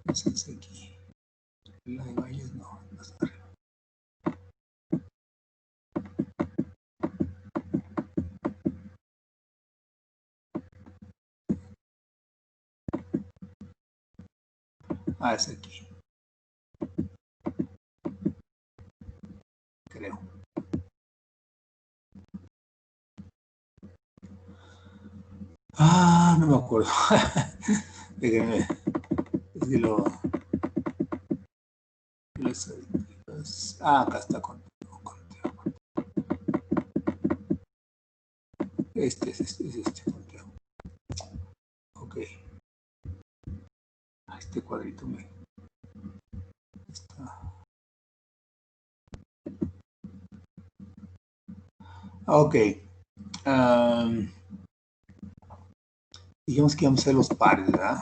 Entonces aquí. La de Valles no. Ah, es aquí. Creo. Ah, no me acuerdo. Déjenme. Es que lo. Ah, acá está con. Este es este conteo. Ok. Este cuadrito me está. Ok. Dijimos que íbamos a hacer los pares, ¿verdad?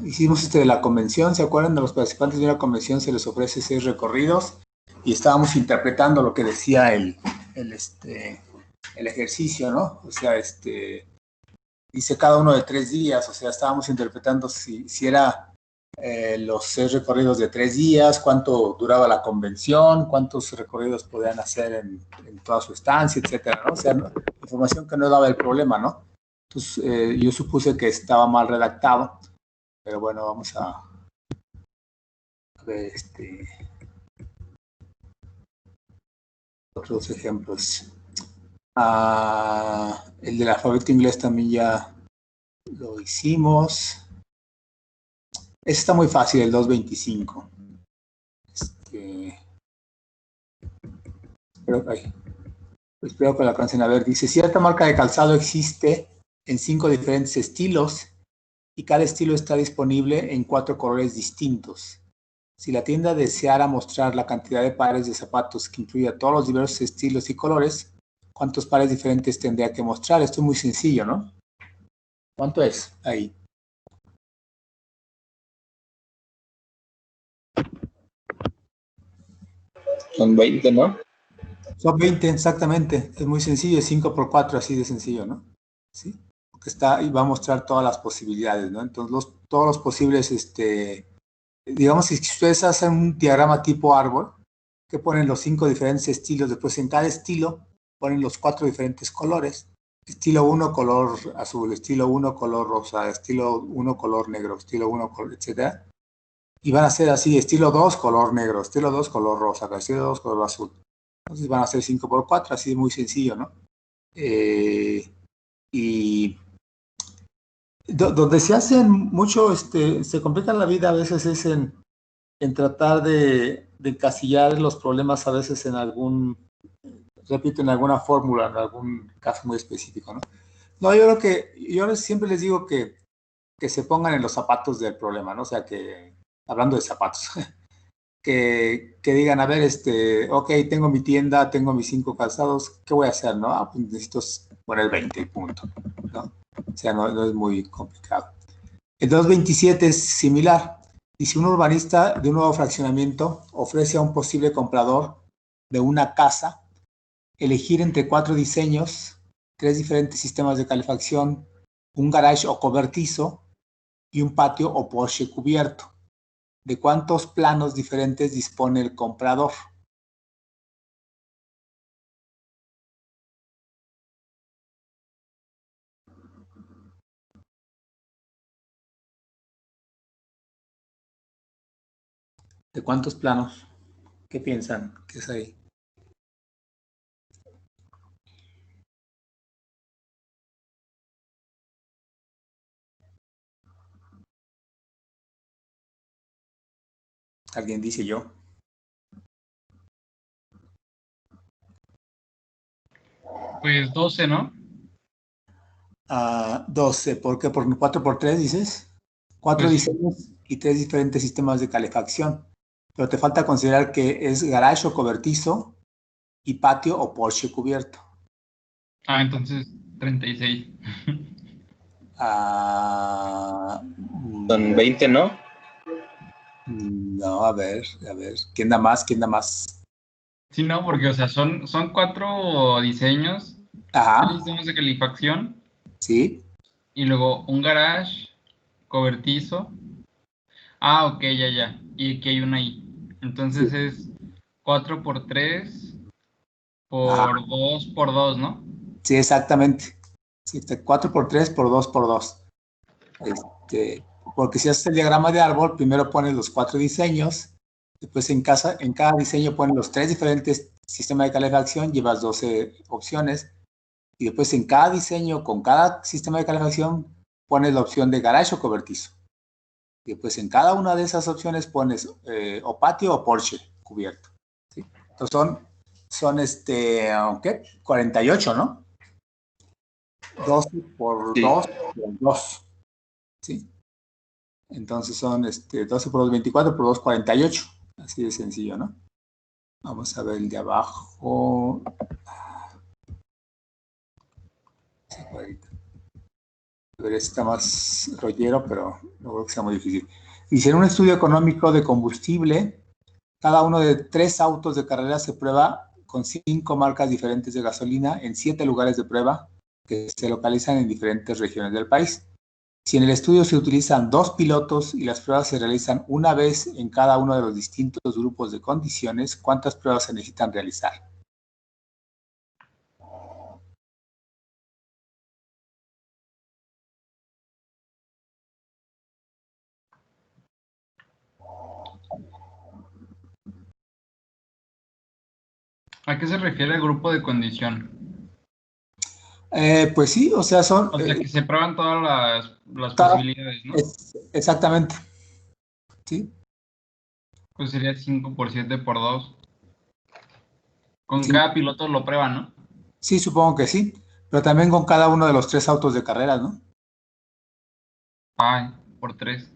Hicimos de la convención, ¿se acuerdan? De los participantes de una convención se les ofrece 6 recorridos y estábamos interpretando lo que decía el ejercicio, ¿no? O sea, dice cada uno de 3 días, o sea, estábamos interpretando si era los 6 recorridos de 3 días, cuánto duraba la convención, cuántos recorridos podían hacer en toda su estancia, etcétera, ¿no? O sea, información que no daba el problema, ¿no? Entonces, yo supuse que estaba mal redactado, pero bueno, vamos a ver otros ejemplos. El del alfabeto inglés también ya lo hicimos. Ese está muy fácil, el 225. Espero que la alcancen a ver. Dice, cierta marca de calzado existe en 5 diferentes estilos y cada estilo está disponible en 4 colores distintos. Si la tienda deseara mostrar la cantidad de pares de zapatos que incluya todos los diversos estilos y colores, ¿cuántos pares diferentes tendría que mostrar? Esto es muy sencillo, ¿no? ¿Cuánto es ahí? Son 20, ¿no? Son 20, exactamente. Es muy sencillo, es 5 por 4, así de sencillo, ¿no? ¿Sí? Porque está y va a mostrar todas las posibilidades, ¿no? Entonces, todos los posibles, digamos, si ustedes hacen un diagrama tipo árbol, que ponen los 5 diferentes estilos, después en cada estilo ponen los 4 diferentes colores. Estilo 1, color azul, estilo 1, color rosa, estilo 1, color negro, estilo 1, color, etcétera. Y van a ser así, estilo 2, color negro, estilo 2, color rosa, estilo 2, color azul. Entonces van a ser 5 por 4, así de muy sencillo, ¿no? Y donde se hacen mucho, se complica la vida a veces es en tratar de encasillar los problemas a veces en repito, en alguna fórmula, en algún caso muy específico, ¿no? No, yo creo que, yo siempre les digo que se pongan en los zapatos del problema, ¿no? O sea, que, hablando de zapatos, que digan, a ver, ok, tengo mi tienda, tengo mis 5 calzados, ¿qué voy a hacer, no? Pues necesito poner 20 y punto, ¿no? O sea, no es muy complicado. El 227 es similar. Y si un urbanista de un nuevo fraccionamiento ofrece a un posible comprador de una casa elegir entre 4 diseños, 3 diferentes sistemas de calefacción, un garage o cobertizo y un patio o porche cubierto, ¿de cuántos planos diferentes dispone el comprador? ¿De cuántos planos? ¿Qué piensan? ¿Qué es ahí? ¿Alguien dice yo? Pues 12, ¿no? 12. ¿Por qué? ¿Por 4 por 3 dices? 4 Pues sí. diseños y 3 diferentes sistemas de calefacción. Pero te falta considerar que es garage o cobertizo y patio o porche cubierto. Entonces 36. Son 20, ¿no? No, a ver. ¿Quién da más? ¿Quién da más? Sí, no, porque, o sea, son 4 diseños, 3 Ajá, sistemas de calefacción sí. y luego un garage, cobertizo. Ah, ok, ya. Y aquí hay una I. Entonces Sí. es 4 por 3 Ajá. por 2 por 2, ¿no? Sí, exactamente. Sí, 4 por 3 por 2 por 2. Porque si haces el diagrama de árbol, primero pones los 4 diseños, después en cada diseño pones los 3 diferentes sistemas de calefacción, llevas 12 opciones, y después en cada diseño, con cada sistema de calefacción, pones la opción de garage o cobertizo. Y después en cada una de esas opciones pones o patio o porche cubierto. ¿Sí? Entonces son ¿qué? 48, ¿no? 12 por Sí. 2 por 2. ¿Sí? Entonces son 12 por 2, 24 por 2, 48. Así de sencillo, ¿no? Vamos a ver el de abajo. Ese cuadrito. A ver, está más rollero, pero no creo que sea muy difícil. Hicieron un estudio económico de combustible. Cada uno de 3 autos de carrera se prueba con 5 marcas diferentes de gasolina en 7 lugares de prueba que se localizan en diferentes regiones del país. Si en el estudio se utilizan 2 pilotos y las pruebas se realizan una vez en cada uno de los distintos grupos de condiciones, ¿cuántas pruebas se necesitan realizar? ¿A qué se refiere el grupo de condición? Pues sí, o sea, son... O sea, que se prueban todas las cada- posibilidades, ¿no? exactamente, ¿sí? Pues sería 5 por 7 por 2. Con Sí, cada piloto lo prueban, ¿no? sí, supongo que sí, pero también con cada uno de los 3 autos de carreras, ¿no? Ay, por 3.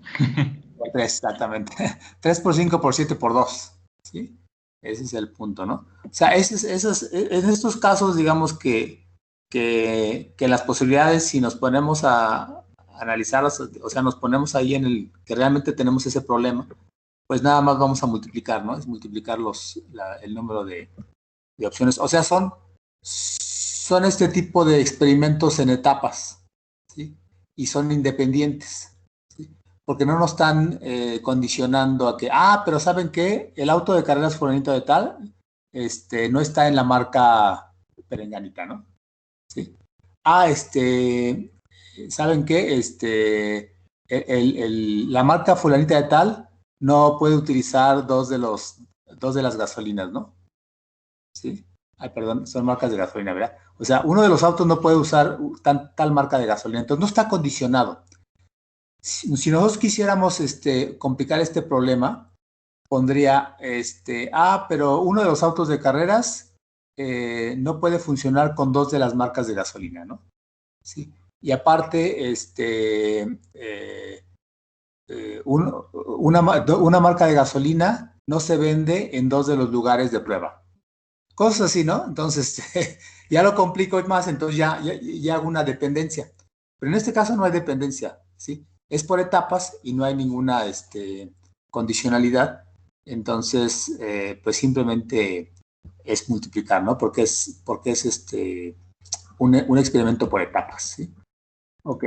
Por 3, exactamente. 3 por 5 por 7 por 2, ¿sí? Ese es el punto, ¿no? O sea, en estos casos, digamos que las posibilidades, si nos ponemos a analizarlas, o sea, nos ponemos ahí en el que realmente tenemos ese problema, pues nada más vamos a multiplicar, ¿no? Es multiplicar el número de opciones. O sea, son este tipo de experimentos en etapas, ¿sí? Y son independientes, ¿sí? Porque no nos están condicionando a que, pero ¿saben qué? El auto de carreras fulanito de tal, no está en la marca perenganita, ¿no? ¿Sí? ¿Saben qué? La marca fulanita de tal no puede utilizar dos de las gasolinas, ¿no? ¿Sí? Ay, perdón, son marcas de gasolina, ¿verdad? O sea, uno de los autos no puede usar tal marca de gasolina, entonces no está condicionado. Si nosotros quisiéramos complicar este problema, pondría, pero uno de los autos de carreras no puede funcionar con dos de las marcas de gasolina, ¿no? Sí. Y aparte, una marca de gasolina no se vende en dos de los lugares de prueba. Cosas así, ¿no? Entonces, ya lo complico más, entonces ya hago una dependencia. Pero en este caso no hay dependencia, ¿sí? Es por etapas y no hay ninguna condicionalidad. Entonces, pues simplemente es multiplicar, ¿no? Porque es un experimento por etapas, ¿sí? Ok,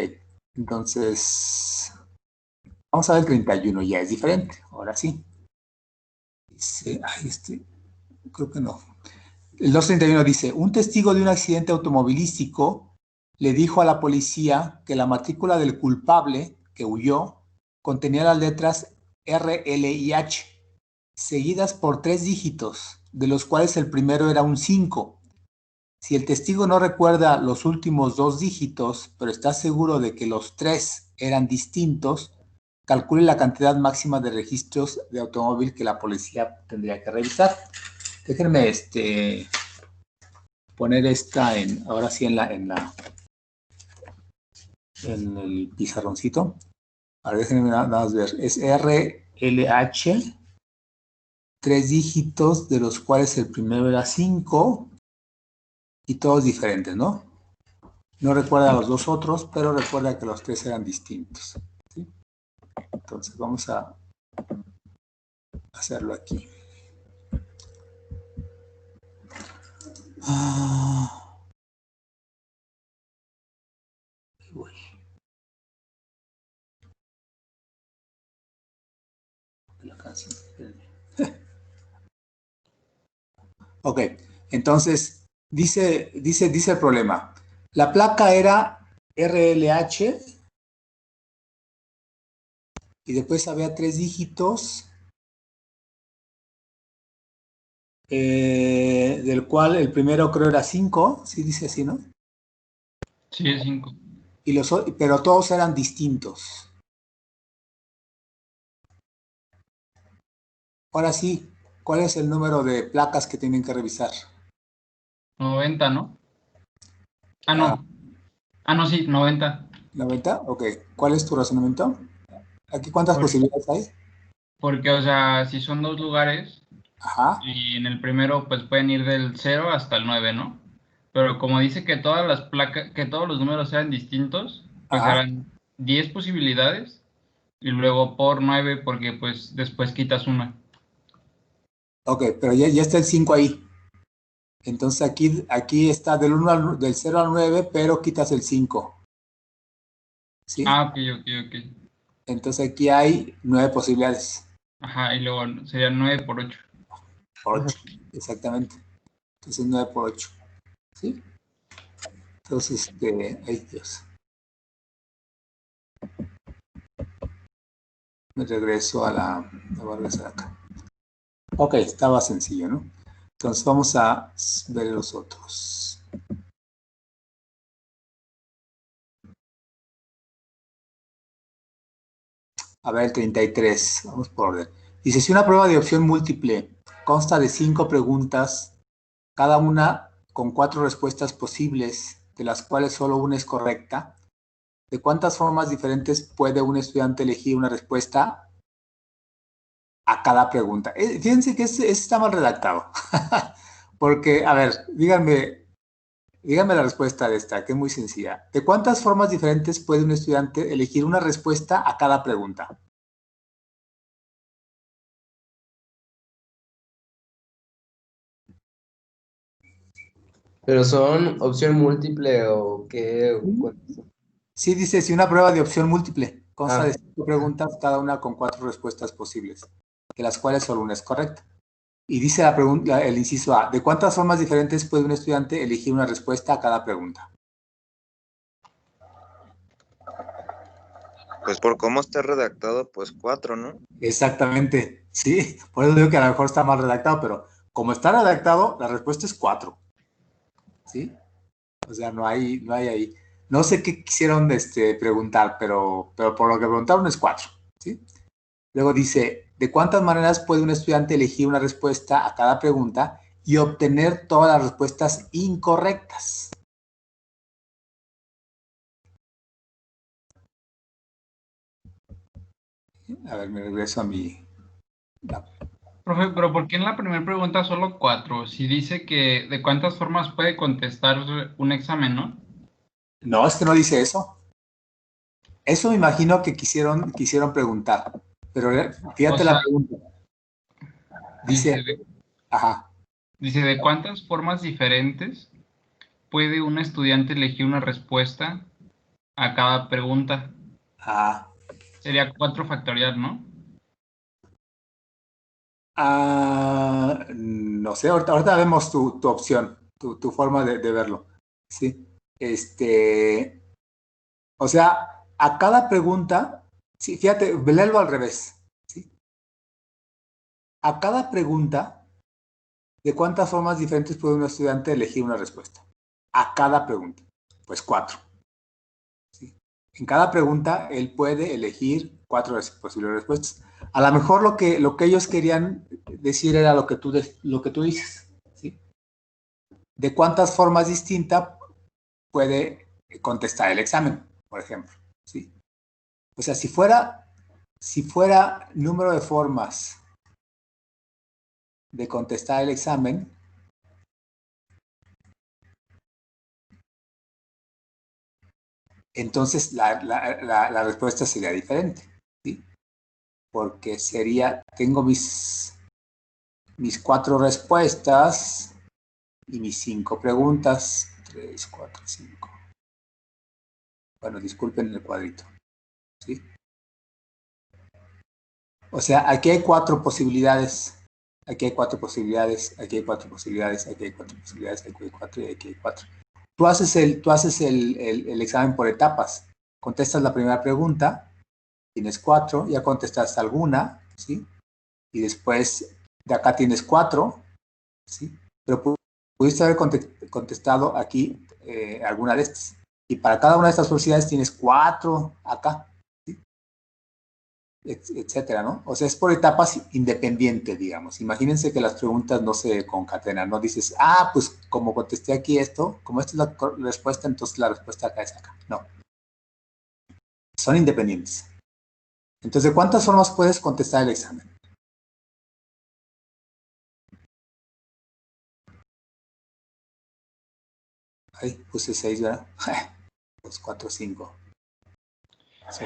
entonces, vamos a ver el 31, ya es diferente, ahora sí. Dice, creo que no. El 231 dice, un testigo de un accidente automovilístico le dijo a la policía que la matrícula del culpable que huyó contenía las letras R, L y H, seguidas por 3 dígitos, de los cuales el primero era un 5. Si el testigo no recuerda los últimos 2 dígitos, pero está seguro de que los 3 eran distintos, calcule la cantidad máxima de registros de automóvil que la policía tendría que revisar. Déjenme poner esta ahora sí en el pizarroncito. A ver, déjenme nada más ver. Es RLH, 3 dígitos, de los cuales el primero era 5 y todos diferentes, ¿no? No recuerda los dos otros, pero recuerda que los 3 eran distintos, ¿sí? Entonces vamos a hacerlo aquí. Ok, entonces dice el problema. La placa era RLH y después había 3 dígitos, del cual el primero creo era 5, sí dice así, ¿no? Sí, es 5. Pero todos eran distintos. Ahora sí, ¿cuál es el número de placas que tienen que revisar? 90, ¿no? Ah, Ah, no. Ah, no, sí, 90. ¿90? Ok. ¿Cuál es tu razonamiento? ¿Aquí cuántas posibilidades hay? Porque, o sea, si son 2 lugares, Ajá, y en el primero, pues pueden ir del 0 hasta el 9, ¿no? Pero como dice que todas las placas, que todos los números sean distintos, pues ajá. serán 10 posibilidades, y luego por 9, porque pues después quitas una. Ok, pero ya está el 5 ahí. Entonces aquí está del 0 al 9, pero quitas el 5. ¿Sí? Ah, ok, ok, ok. Entonces aquí hay 9 posibilidades. Ajá, y luego serían 9 por 8. Por 8, exactamente. Entonces 9 por 8. ¿Sí? Entonces, ay Dios. Me regreso voy a regresar acá. Ok, estaba sencillo, ¿no? Entonces vamos a ver los otros. A ver, el 33. Vamos por orden. Dice, si una prueba de opción múltiple consta de 5 preguntas, cada una con 4 respuestas posibles, de las cuales solo una es correcta, ¿de cuántas formas diferentes puede un estudiante elegir una respuesta a cada pregunta? Fíjense que este está mal redactado. Porque, a ver, díganme la respuesta de esta, que es muy sencilla. ¿De cuántas formas diferentes puede un estudiante elegir una respuesta a cada pregunta? ¿Pero son opción múltiple o qué? Sí, dice, si una prueba de opción múltiple consta de Ah, 5 preguntas, cada una con 4 respuestas posibles, de las cuales solo una es correcta. Y dice la pregunta, el inciso A, ¿de cuántas formas diferentes puede un estudiante elegir una respuesta a cada pregunta? Pues por cómo está redactado, pues 4, ¿no? Exactamente, sí, por eso digo que a lo mejor está mal redactado, pero como está redactado, la respuesta es 4, ¿sí? O sea, no hay ahí. No sé qué quisieron preguntar, pero por lo que preguntaron es 4, ¿sí? Luego dice, ¿de cuántas maneras puede un estudiante elegir una respuesta a cada pregunta y obtener todas las respuestas incorrectas? A ver, me regreso a mi... Profe, pero ¿por qué en la primera pregunta solo 4? Si dice que de cuántas formas puede contestar un examen, ¿no? No, es que no dice eso. Eso me imagino que quisieron preguntar. Pero O fíjate la sea, pregunta. dice Dice, de, ajá, dice de cuántas formas diferentes puede un estudiante elegir una respuesta a cada pregunta. ah, Sería 4 factorial, ¿no? no sé, ahorita vemos tu opción, tu forma de verlo. Sí. O sea, a cada pregunta, sí, fíjate, léelo al revés. ¿Sí? A cada pregunta, ¿de cuántas formas diferentes puede un estudiante elegir una respuesta? A cada pregunta. Pues 4. ¿Sí? En cada pregunta, él puede elegir 4 posibles respuestas. A lo mejor lo que ellos querían decir era lo que tú dices. ¿Sí? ¿De cuántas formas distintas puede contestar el examen, por ejemplo? ¿Sí? O sea, si fuera número de formas de contestar el examen, entonces la respuesta sería diferente, ¿sí? Porque tengo mis 4 respuestas y mis 5 preguntas. 3, 4, 5. Bueno, disculpen el cuadrito, ¿sí? O sea, aquí hay 4 posibilidades. Aquí hay 4 posibilidades, aquí hay 4 posibilidades, aquí hay 4 posibilidades, aquí hay 4 y aquí hay 4. Tú haces el examen por etapas. Contestas la primera pregunta, tienes 4, ya contestaste alguna, ¿sí? Y después de acá tienes 4, ¿sí? Pero pudiste haber contestado aquí alguna de estas. Y para cada una de estas posibilidades tienes 4 acá, ¿sí? Etcétera, ¿no? O sea, es por etapas independiente, digamos. Imagínense que las preguntas no se concatenan, no dices, pues como contesté aquí esto, como esta es la respuesta, entonces la respuesta acá es acá. No. Son independientes. Entonces, ¿de cuántas formas puedes contestar el examen? Ahí puse 6, ¿verdad? Pues 4, 5.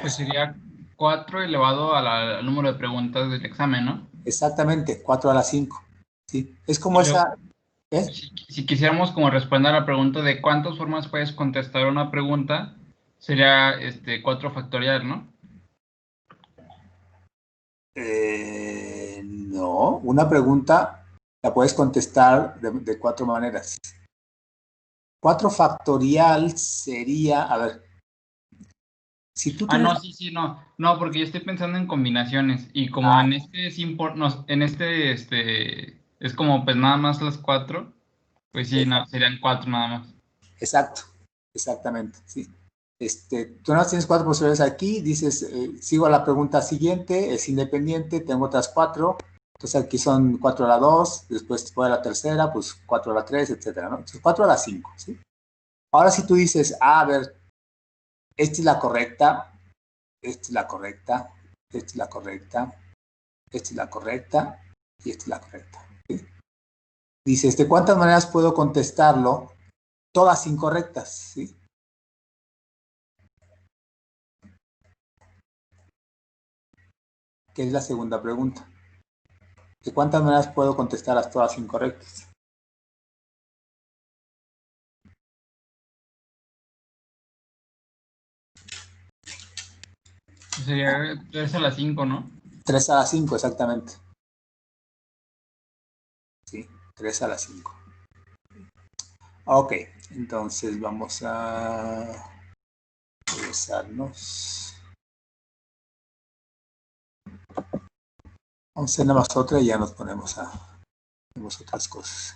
Pues sería 4 elevado al número de preguntas del examen, ¿no? Exactamente, 4 a la 5. ¿Sí? Es como Y luego, esa... ¿eh? si quisiéramos como responder a la pregunta de cuántas formas puedes contestar una pregunta, sería 4 factorial, ¿no? No, una pregunta la puedes contestar de 4 maneras. 4 factorial sería, a ver, si tú tienes... No, sí, no, porque yo estoy pensando en combinaciones y como en este es como pues nada más las 4, pues sí, no, serían 4 nada más. Exacto, exactamente, sí. Tú no tienes 4 posibilidades aquí, dices, sigo a la pregunta siguiente, es independiente, tengo otras 4, entonces aquí son 4 a la 2, después voy a la tercera, pues 4 a la 3, etcétera, ¿no? Entonces 4 a la 5, ¿sí? Ahora si tú dices, a ver, esta es la correcta, esta es la correcta, esta es la correcta, esta es la correcta y esta es la correcta, ¿sí? Dices, ¿de cuántas maneras puedo contestarlo? Todas incorrectas, ¿sí? Que es la segunda pregunta. ¿De cuántas maneras puedo contestar las todas incorrectas? Sería 3 a la 5, ¿no? 3 a la 5, exactamente. Sí, 3 a la 5. Ok, entonces vamos a regresarnos. Vamos a hacer nada más otra y ya nos ponemos a vemos otras cosas.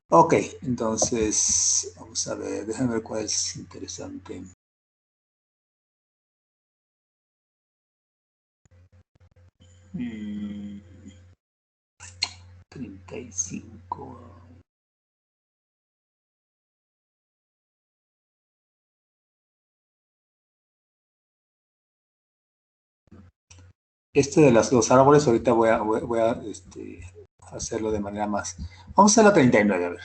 Ok, entonces vamos a ver, déjame ver cuál es interesante. Mm, 35. De los árboles ahorita voy a hacerlo de manera más. Vamos a hacer la 39, a ver.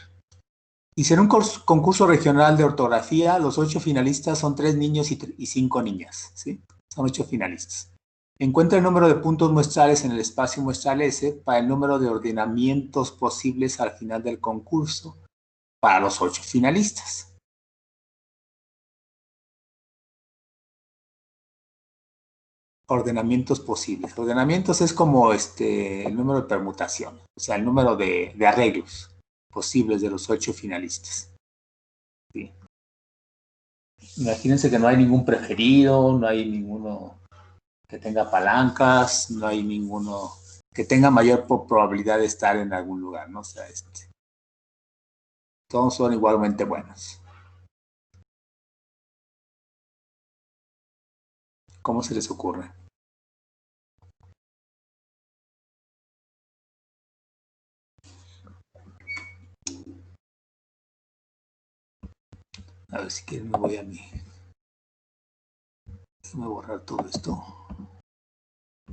Dice, en un concurso regional de ortografía, los 8 finalistas son 3 niños y 5 niñas, ¿sí? Son 8 finalistas. Encuentra el número de puntos muestrales en el espacio muestral S para el número de ordenamientos posibles al final del concurso para los 8 finalistas. Ordenamientos posibles. Ordenamientos es como el número de permutación, o sea, el número de arreglos posibles de los 8 finalistas. ¿Sí? Imagínense que no hay ningún preferido, no hay ninguno que tenga palancas, no hay ninguno que tenga mayor probabilidad de estar en algún lugar, ¿no? O sea, todos son igualmente buenos. ¿Cómo se les ocurre? A ver si quieren me voy a mí. Déjame borrar todo esto.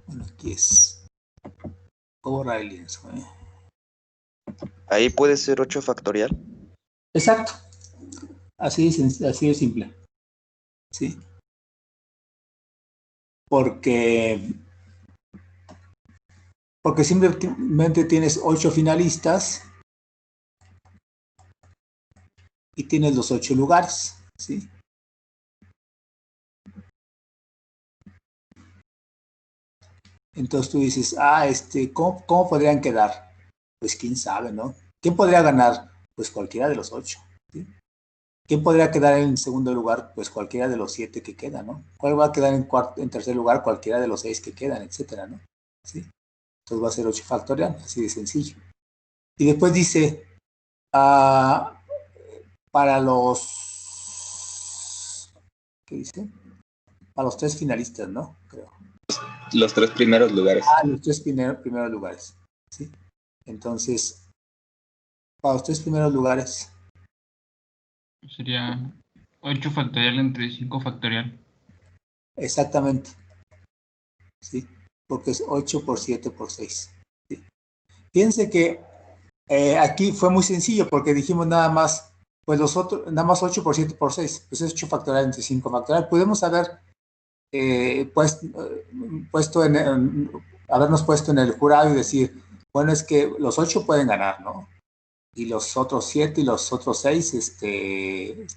Bueno, aquí es. Voy a borrar el lienzo, ¿eh? Ahí puede ser 8 factorial. Exacto. Así de simple. ¿Sí? Porque simplemente tienes 8 finalistas y tienes los 8 lugares, ¿sí? Entonces tú dices, ¿cómo podrían quedar? Pues quién sabe, ¿no? ¿Quién podría ganar? Pues cualquiera de los 8. ¿Sí? ¿Quién podría quedar en segundo lugar? Pues cualquiera de los 7 que quedan, ¿no? ¿Cuál va a quedar en tercer lugar? Cualquiera de los 6 que quedan, etcétera, ¿no? ¿Sí? Entonces va a ser 8 factorial, así de sencillo. Y después dice, para los, ¿qué dice? Para los 3 finalistas, ¿no? Creo. Los 3 primeros lugares. Los 3 primeros lugares, ¿sí? Entonces, para los 3 primeros lugares. Sería 8 factorial entre 5 factorial. Exactamente, ¿sí? Porque es 8 por 7 por 6. ¿Sí? Fíjense que aquí fue muy sencillo porque dijimos nada más, pues nada más 8 por 7 por 6, pues es 8 factorial entre 5 factorial. Podemos haber habernos puesto en el jurado y decir, bueno, es que los 8 pueden ganar, ¿no? Y los otros 7 y los otros 6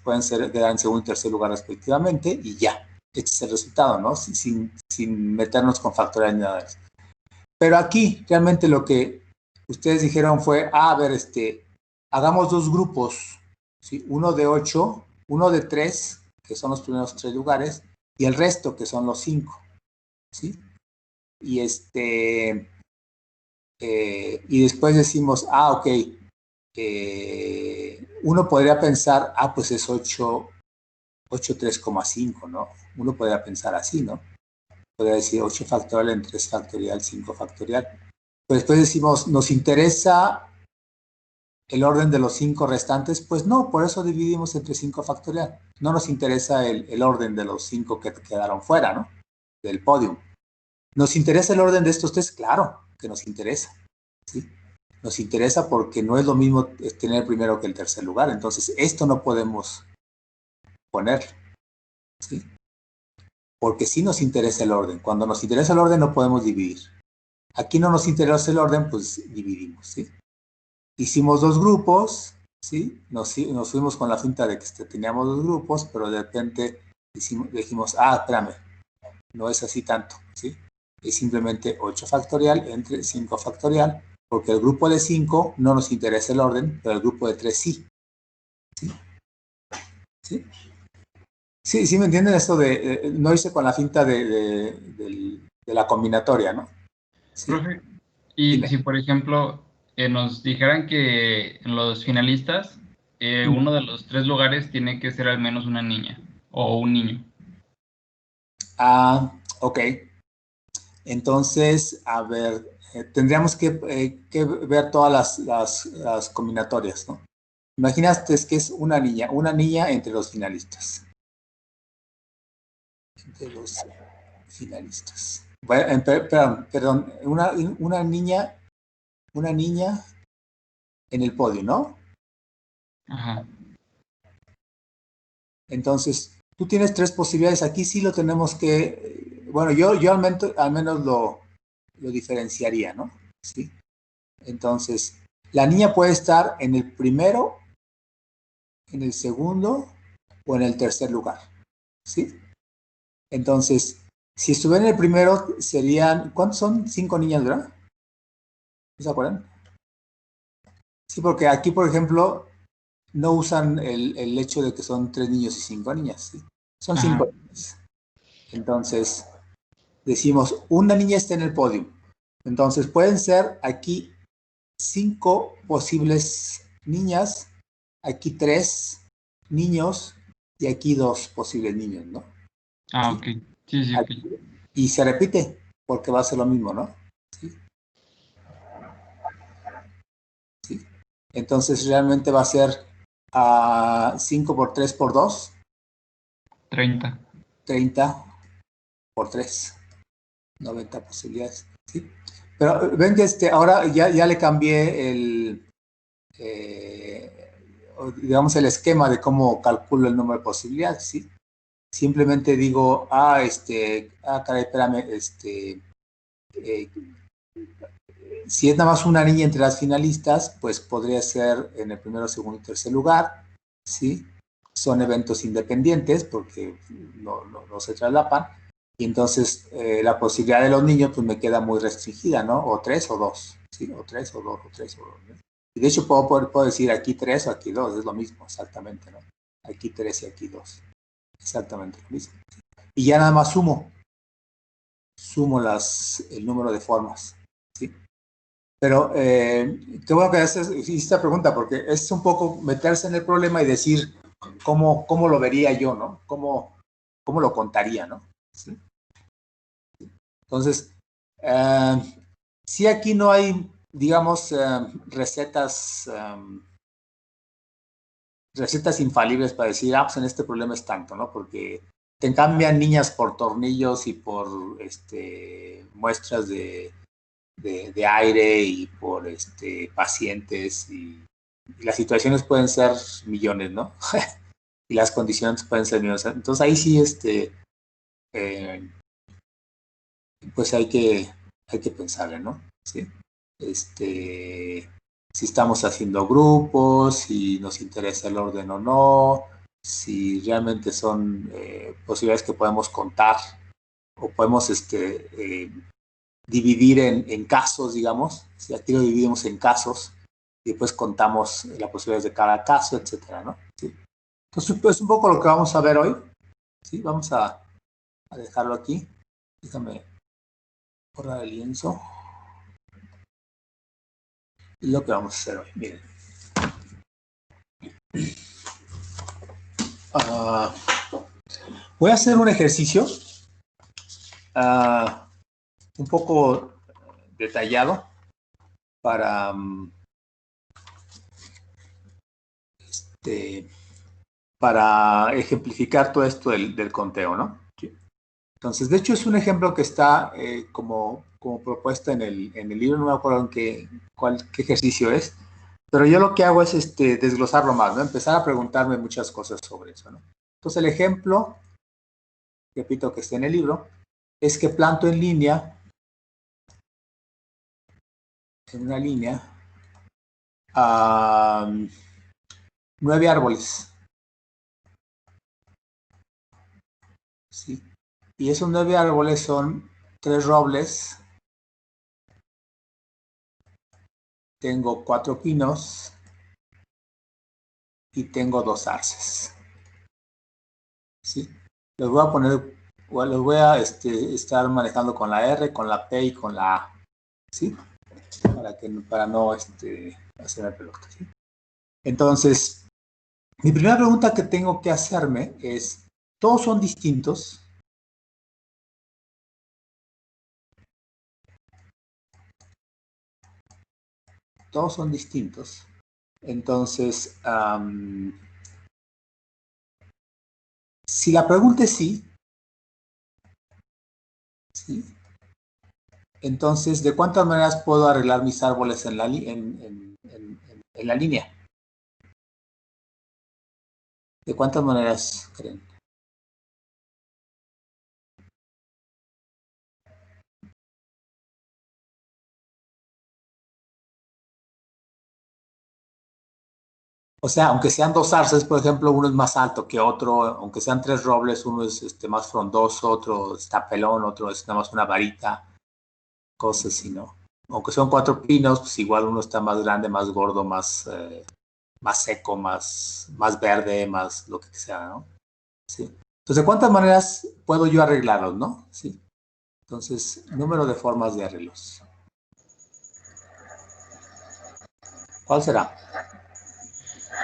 pueden quedar en segundo y tercer lugar respectivamente y ya, este es el resultado, ¿no? Sin meternos con factorial ni nada de eso. Pero aquí realmente lo que ustedes dijeron fue, a ver, hagamos 2 grupos, ¿sí? Uno de 8, uno de 3, que son los primeros 3 lugares, y el resto, que son los 5, ¿sí? Y y después decimos, ok, uno podría pensar, pues es 8, 3,5, ¿no? Uno podría pensar así, ¿no? Podría decir 8 factorial en 3 factorial, 5 factorial. Pero después decimos, ¿nos interesa el orden de los 5 restantes? Pues no, por eso dividimos entre 5 factorial. No nos interesa el orden de los 5 que quedaron fuera, ¿no? Del podio. ¿Nos interesa el orden de estos 3? Claro que nos interesa, ¿sí? Nos interesa porque no es lo mismo tener el primero que el tercer lugar. Entonces, esto no podemos ponerlo, ¿sí? Porque sí nos interesa el orden. Cuando nos interesa el orden, no podemos dividir. Aquí no nos interesa el orden, pues dividimos, ¿sí? Hicimos 2 grupos, ¿sí? Nos fuimos con la finta de que teníamos 2 grupos, pero de repente dijimos, espérame, no es así tanto, ¿sí? Es simplemente 8 factorial entre 5 factorial, porque el grupo de 5 no nos interesa el orden, pero el grupo de 3 sí. ¿Sí? ¿Sí? Sí, sí me entienden esto de no hice con la finta de la combinatoria, ¿no? ¿Sí? Profe, y Dime. si por ejemplo nos dijeran que en los finalistas uno de los 3 lugares tiene que ser al menos una niña o un niño. Ok. Entonces, a ver, tendríamos que ver todas las combinatorias, ¿no? Imagínate que es una niña entre los finalistas. Entre los finalistas. Bueno, perdón, una niña en el podio, ¿no? Ajá. Entonces, tú tienes 3 posibilidades. Aquí sí lo tenemos que, bueno, yo al menos lo diferenciaría, ¿no? Sí. Entonces, la niña puede estar en el primero, en el segundo o en el tercer lugar, ¿sí? Entonces, si estuviera en el primero, serían, ¿cuántos son? 5 niñas, ¿verdad? ¿No se acuerdan? Sí, porque aquí, por ejemplo, no usan el hecho de que son 3 niños y 5 niñas, ¿sí? Son 5 niñas. Entonces, decimos, una niña está en el podio. Entonces, pueden ser aquí 5 posibles niñas, aquí 3 niños y aquí 2 posibles niños, ¿no? ¿Sí? Ok. Sí, ok. Y se repite, porque va a ser lo mismo, ¿no? ¿Sí? ¿Sí? Entonces realmente va a ser 5 por 3 por 2. 30. 30 por 3. 90 posibilidades, ¿sí? Pero ven que ahora ya le cambié digamos el esquema de cómo calculo el número de posibilidades, ¿sí? Simplemente digo, caray, espérame, si es nada más una niña entre las finalistas, pues podría ser en el primero, segundo y tercer lugar, ¿sí? Son eventos independientes porque no se traslapan. Y entonces la posibilidad de los niños pues me queda muy restringida, ¿no? O 3 o 2, ¿sí? O 3 o 2, o 3 o 2, ¿no? Y de hecho puedo decir aquí 3 o aquí 2, es lo mismo, exactamente, ¿no? Aquí 3 y aquí 2, exactamente lo mismo. Y ya nada más sumo el número de formas, ¿sí? Pero qué bueno que hiciste esta pregunta, porque es un poco meterse en el problema y decir cómo lo vería yo, ¿no? ¿Cómo lo contaría, ¿no? ¿Sí? Entonces, sí aquí no hay, digamos, recetas infalibles para decir, pues en este problema es tanto, ¿no? Porque te cambian niñas por tornillos y por muestras de aire y por pacientes y las situaciones pueden ser millones, ¿no? Y las condiciones pueden ser millones. Entonces ahí sí, pues hay que pensarle, ¿no? ¿Sí? Si estamos haciendo grupos, si nos interesa el orden o no, si realmente son posibilidades que podemos contar o podemos dividir en casos, digamos. Si aquí lo dividimos en casos y después contamos las posibilidades de cada caso, etcétera, ¿no? ¿Sí? Entonces, pues un poco lo que vamos a ver hoy. ¿Sí? Vamos a dejarlo aquí. Déjame borrar el lienzo. Y lo que vamos a hacer hoy, miren. Voy a hacer un ejercicio un poco detallado para ejemplificar todo esto del conteo, ¿no? Sí. Entonces, de hecho, es un ejemplo que está como propuesta en el libro, no me acuerdo qué ejercicio es, pero yo lo que hago es desglosarlo más, ¿no? Empezar a preguntarme muchas cosas sobre eso, ¿no? Entonces, el ejemplo, repito que está en el libro, es que planto en línea, en una línea, 9 árboles. ¿Sí? Y esos 9 árboles son 3 robles, tengo 4 pinos y tengo 2 arces. ¿Sí? Los voy a poner, los voy a estar manejando con la R, con la P y con la A. ¿Sí? Para no hacerme pelota. ¿Sí? Entonces, mi primera pregunta que tengo que hacerme es, ¿todos son distintos? Todos son distintos. Entonces, si la pregunta es sí, entonces, ¿de cuántas maneras puedo arreglar mis árboles en la línea? ¿De cuántas maneras creen? O sea, aunque sean 2 arces, por ejemplo, uno es más alto que otro, aunque sean 3 robles, uno es más frondoso, otro está pelón, otro es nada más una varita, cosas así, ¿no? Aunque son 4 pinos, pues igual uno está más grande, más gordo, más seco, más verde, más lo que sea, ¿no? Sí. Entonces, ¿de cuántas maneras puedo yo arreglarlos, no? Sí. Entonces, número de formas de arreglos. ¿Cuál será?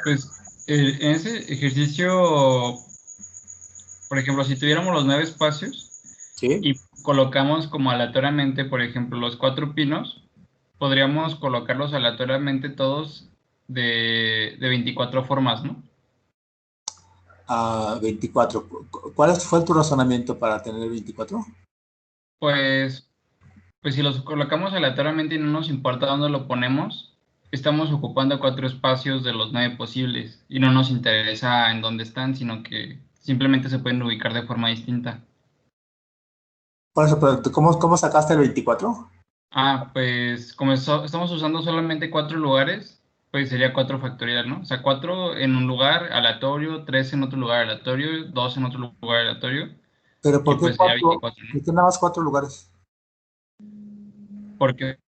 Pues en ese ejercicio, por ejemplo, si tuviéramos los 9 espacios ¿Sí? y colocamos como aleatoriamente, por ejemplo, los 4 pinos, podríamos colocarlos aleatoriamente todos de 24 formas, ¿no? 24. ¿Cuál fue tu razonamiento para tener 24? Pues si los colocamos aleatoriamente y no nos importa dónde lo ponemos, estamos ocupando 4 espacios de los 9 posibles y no nos interesa en dónde están, sino que simplemente se pueden ubicar de forma distinta. Por eso, pero ¿cómo sacaste el 24? Pues como estamos usando solamente 4 lugares, pues sería 4 factorial, ¿no? O sea, 4 en un lugar aleatorio, 3 en otro lugar aleatorio, 2 en otro lugar aleatorio. Pero ¿por y qué pues sería 4? 24, ¿no? ¿Por qué nada más 4 lugares? Porque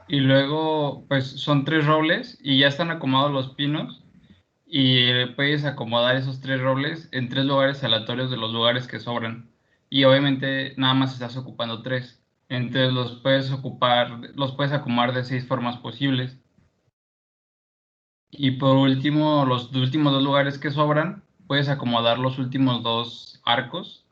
y luego, pues son 3 robles y ya están acomodados los pinos y puedes acomodar esos 3 robles en 3 lugares aleatorios de los lugares que sobran. Y obviamente nada más estás ocupando 3. Entonces los puedes acomodar de 6 formas posibles. Y por último, los últimos 2 lugares que sobran, puedes acomodar los últimos 2 arcos.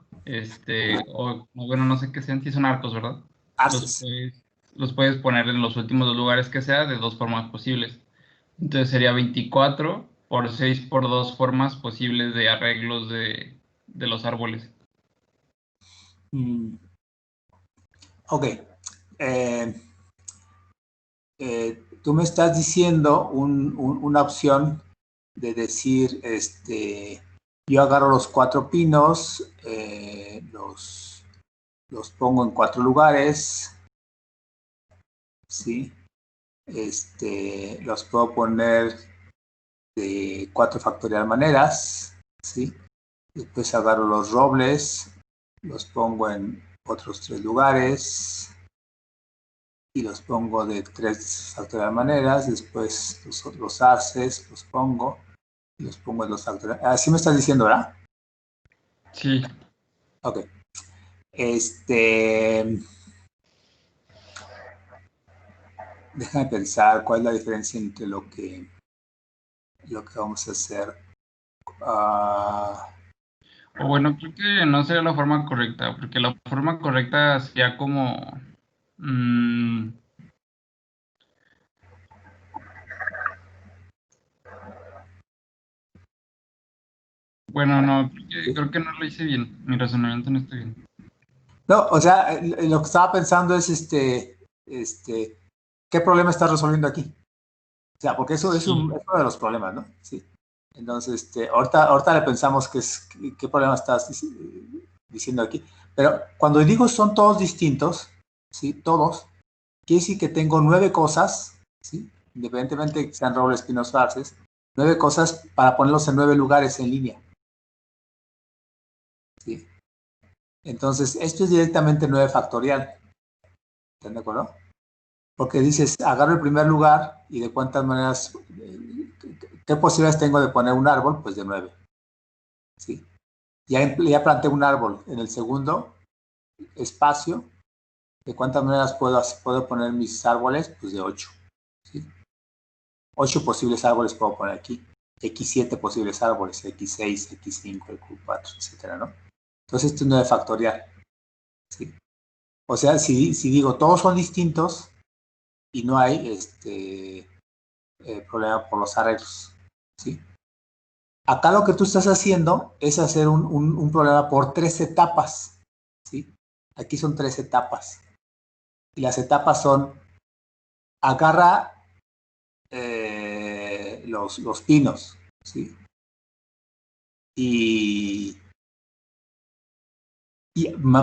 O bueno, no sé qué sean, si son arcos, ¿verdad? Los Arces. puedes, los puedes poner en los últimos 2 lugares que sea de 2 formas posibles. Entonces sería 24 por 6 por 2 formas posibles de arreglos de los árboles. Mm, ok. Eh, tú me estás diciendo una opción de decir, yo agarro los 4 pinos, los pongo en 4 lugares, ¿sí? Los puedo poner de 4 factorial maneras, ¿sí? Después agarro los robles, los pongo en otros 3 lugares y los pongo de 3 factorial maneras. Después los arces los pongo y los pongo en 2 factorial. Así me estás diciendo, ¿verdad? Sí, Ok. Déjame pensar cuál es la diferencia entre lo que vamos a hacer. o bueno, creo que no sería la forma correcta, porque la forma correcta sería como... mm, bueno, no, creo que no lo hice bien. Mi razonamiento no está bien. No, o sea, lo que estaba pensando es ¿qué problema estás resolviendo aquí? O sea, porque eso es Sí. uno de los problemas, ¿no? Sí. Entonces, ahorita le pensamos qué problema estás diciendo aquí. Pero cuando digo son todos distintos, ¿sí? Todos, quiere decir que tengo 9 cosas, ¿sí? Independientemente de que sean robles, pinos, farces, 9 cosas para ponerlos en 9 lugares en línea, ¿sí? Entonces, esto es directamente 9 factorial, ¿están de acuerdo? Porque dices, agarro el primer lugar y de cuántas maneras, ¿qué posibilidades tengo de poner un árbol? Pues de 9, ¿sí? Ya planté un árbol en el segundo espacio. ¿De cuántas maneras puedo poner mis árboles? Pues de 8, ¿sí? 8 posibles árboles puedo poner aquí. X7 posibles árboles, X6, X5, Q4, etcétera, ¿no? Entonces esto es 9 factorial, ¿sí? O sea, si digo todos son distintos y no hay problema por los arreglos, ¿sí? Acá lo que tú estás haciendo es hacer un problema por 3 etapas, ¿sí? Aquí son 3 etapas. Y las etapas son, agarra los pinos, ¿sí? Y,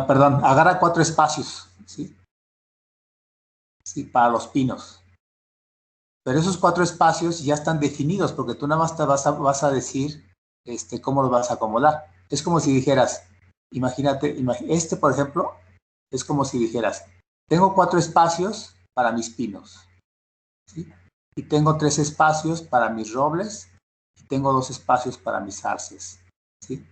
perdón, agarra 4 espacios, ¿sí? Sí, para los pinos. Pero esos 4 espacios ya están definidos porque tú nada más te vas a decir cómo los vas a acomodar. Es como si dijeras, imagínate, por ejemplo, es como si dijeras, tengo 4 espacios para mis pinos, ¿sí? Y tengo 3 espacios para mis robles y tengo 2 espacios para mis arces, ¿sí?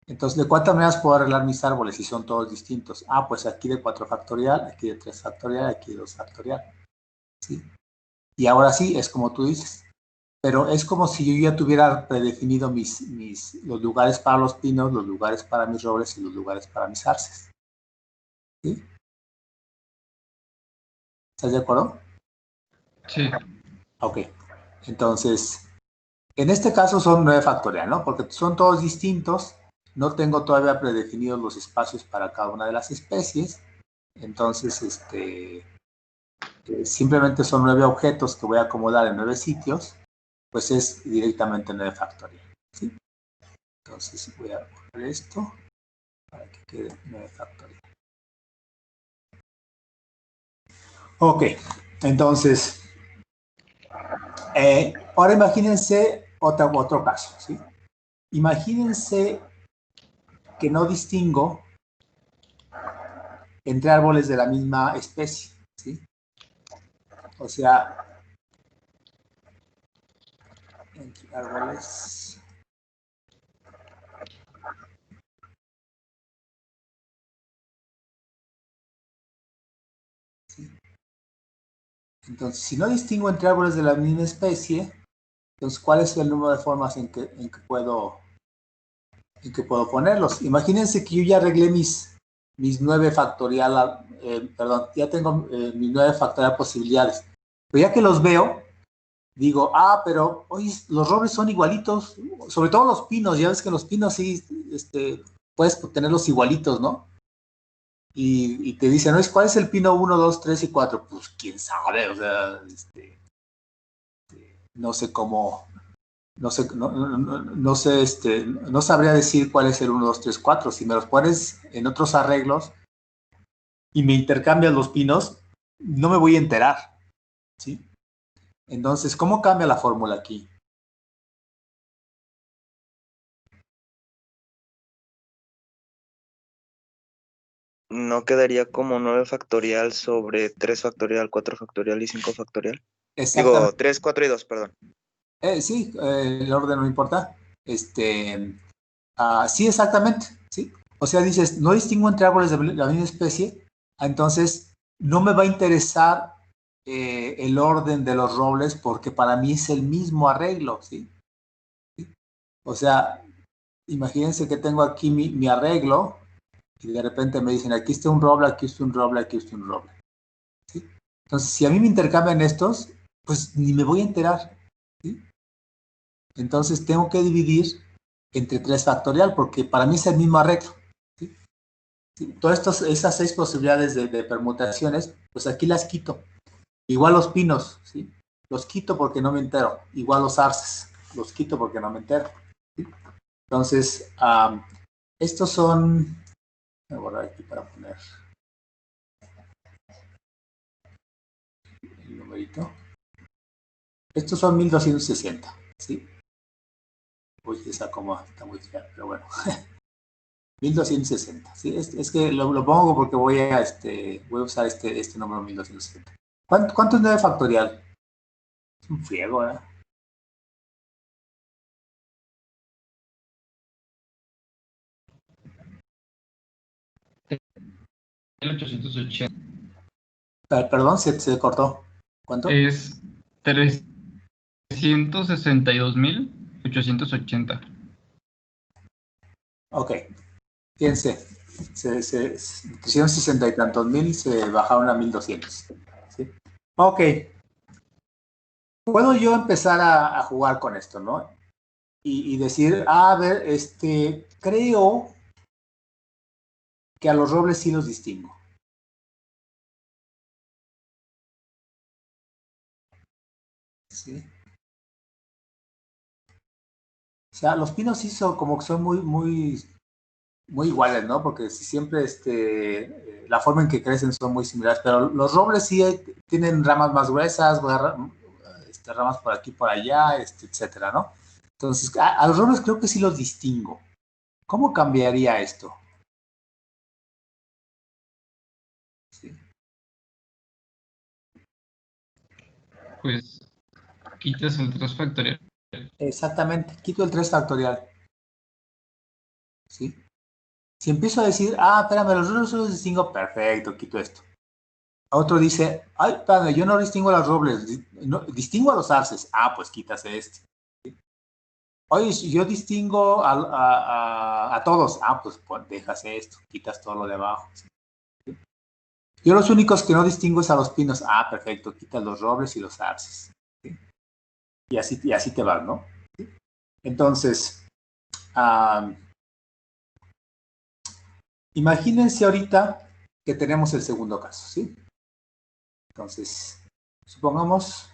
Entonces, ¿de cuántas maneras puedo arreglar mis árboles si son todos distintos? Ah, pues aquí de 4 factorial, aquí de 3 factorial, aquí de 2 factorial, ¿sí? Y ahora sí, es como tú dices. Pero es como si yo ya tuviera predefinido los lugares para los pinos, los lugares para mis robles y los lugares para mis arces, ¿sí? ¿Estás de acuerdo? Sí. Ok. Entonces, en este caso son 9 factorial, ¿no? Porque son todos distintos. No tengo todavía predefinidos los espacios para cada una de las especies. Entonces, simplemente son 9 objetos que voy a acomodar en 9 sitios. Pues es directamente 9 factorial, ¿sí? Entonces voy a poner esto para que quede 9 factorial. Ok, entonces Ahora imagínense otro caso, ¿sí? Imagínense que no distingo entre árboles de la misma especie, ¿sí? O sea, entre árboles... ¿sí? Entonces, si no distingo entre árboles de la misma especie, entonces, ¿cuál es el número de formas en que puedo ponerlos? Imagínense que yo ya arreglé mis 9 factorial, perdón, ya tengo mis 9 factorial posibilidades. Pero ya que los veo, digo, pero oye, los robles son igualitos, sobre todo los pinos, ya ves que los pinos sí, puedes tenerlos igualitos, ¿no? Y te dicen, ¿no? ¿Cuál es el pino 1, 2, 3 y 4? Pues quién sabe, o sea, no sé cómo, no sé, no sé, no sabría decir cuál es el 1, 2, 3, 4. Si me los pones en otros arreglos y me intercambias los pinos, no me voy a enterar, ¿sí? Entonces, ¿cómo cambia la fórmula aquí? ¿No quedaría como 9 factorial sobre 3 factorial, 4 factorial y 5 factorial? Digo, 3, 4 y 2, perdón. Sí, el orden no importa. Sí, exactamente, ¿sí? O sea, dices, no distingo entre árboles de la misma especie, entonces no me va a interesar el orden de los robles porque para mí es el mismo arreglo, ¿sí? O sea, imagínense que tengo aquí mi arreglo y de repente me dicen, aquí está un roble, aquí está un roble, aquí está un roble, ¿sí? Entonces, si a mí me intercambian estos, pues ni me voy a enterar, ¿sí? Entonces tengo que dividir entre 3 factorial porque para mí es el mismo arreglo, ¿sí? ¿Sí? Todas esas 6 posibilidades de permutaciones, pues aquí las quito. Igual los pinos, ¿sí? Los quito porque no me entero. Igual los arces, los quito porque no me entero, ¿sí? Entonces, estos son, voy a borrar aquí para poner el numerito. Estos son 1260, ¿sí? Uy, esa como está muy fea, pero bueno. 1260, ¿sí? Es que lo pongo porque voy a usar este número 1260. ¿Cuánto es 9 factorial? Es un friego, ¿eh? El 880 Perdón, se cortó. ¿Cuánto? es 362.880. Ok, fíjense, 360 y tantos mil se bajaron a 1200, ¿sí? Ok, puedo yo empezar a jugar con esto, ¿no? Y decir, a ver, creo que a los robles sí los distingo. ¿Sí? O sea, los pinos sí son como que son muy iguales, ¿no? Porque si siempre la forma en que crecen son muy similares, pero los robles sí tienen ramas más gruesas, ramas por aquí, por allá, etcétera, ¿no? Entonces, a los robles creo que sí los distingo. ¿Cómo cambiaría esto? Sí. Pues quitas el 3 factorial. Exactamente, quito el 3 factorial. ¿Sí? Si empiezo a decir, espérame, los robles los distingo, perfecto, quito esto. Otro dice, ay, espérame, yo no distingo a los robles, distingo a los arces. Pues quitas este. Oye, si yo distingo a todos, pues dejas esto, quitas todo lo de abajo. ¿Sí? Yo los únicos que no distingo es a los pinos. Perfecto, quitas los robles y los arces. ¿Sí? Y así te vas, ¿no? ¿Sí? Entonces, imagínense ahorita que tenemos el segundo caso, ¿sí? Entonces, supongamos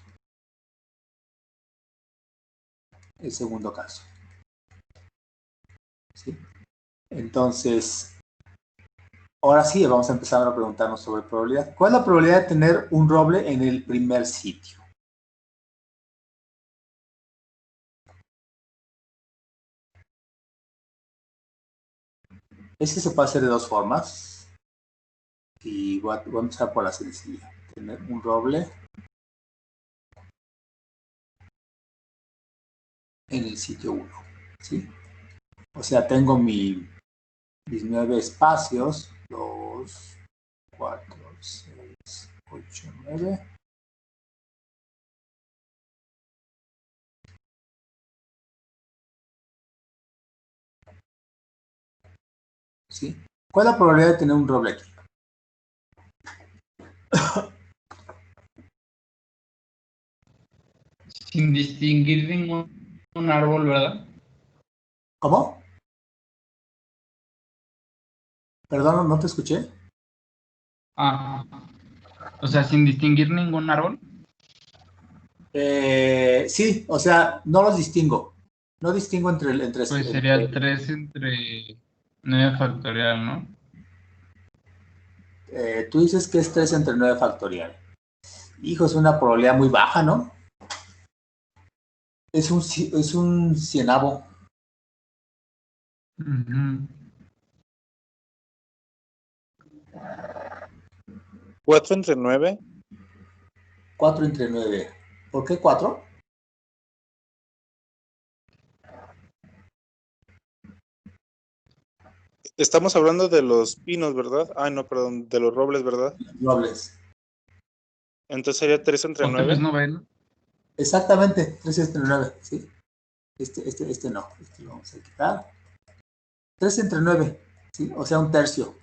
el segundo caso, ¿sí? Entonces, ahora sí vamos a empezar a preguntarnos sobre probabilidad. ¿Cuál es la probabilidad de tener un roble en el primer sitio? Ese se puede hacer de dos formas. Y voy a empezar por la sencilla. Tener un roble en el sitio 1. ¿Sí? O sea, tengo mis 9 espacios. 2, 4, 6, 8, 9. ¿Sí? ¿Cuál es la probabilidad de tener un roble aquí? Sin distinguir ningún árbol, ¿verdad? ¿Cómo? Perdón, no te escuché. O sea, sin distinguir ningún árbol. Sí, o sea, no los distingo. No distingo entre Pues sería 3 entre 9 factorial, ¿no? tú dices que es 3 entre 9 factorial. Hijo, es una probabilidad muy baja, ¿no? Es un cienavo. 4 entre 9. 4 entre 9. ¿Por qué 4? Estamos hablando de los pinos, ¿verdad? Ay, no, perdón, de los robles, ¿verdad? Robles. Entonces sería 3 entre 9. 3 noveno. Exactamente, 3 entre 9, ¿sí? Este no, este lo vamos a quitar. 3 entre 9, ¿sí? O sea, un tercio.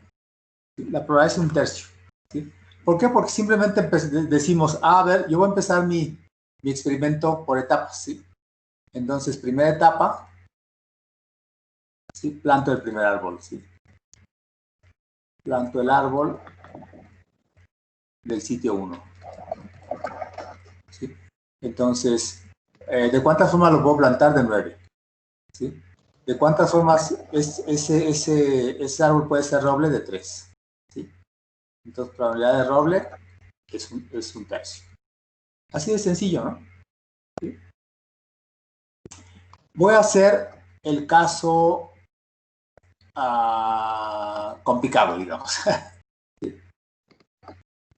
¿Sí? La probabilidad es un tercio, ¿sí? ¿Por qué? Porque simplemente decimos, a ver, yo voy a empezar mi experimento por etapas, ¿sí? Entonces, primera etapa, ¿sí? Planto el primer árbol, ¿sí? Planto el árbol del sitio 1, ¿sí? Entonces, ¿de cuántas formas lo puedo plantar? De 9, ¿sí? ¿De cuántas formas ese árbol puede ser roble? De 3, ¿sí? Entonces, probabilidad de roble es un tercio. Así de sencillo, ¿no? ¿Sí? Voy a hacer el caso complicado, digamos.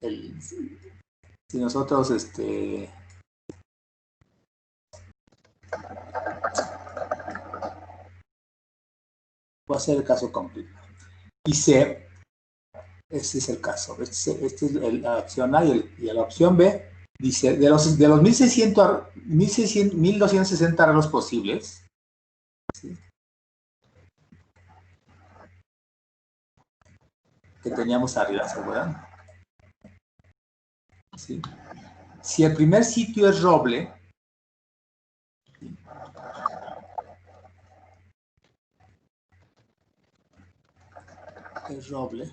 Si nosotros, voy a hacer el caso complicado. Y C, este es el caso. Este es la opción A y la opción B. Dice, de los 1260 arreglos posibles, ¿sí? Que teníamos arriba, ¿se acuerdan? ¿Sí? Si el primer sitio es roble, ¿sí? Es roble,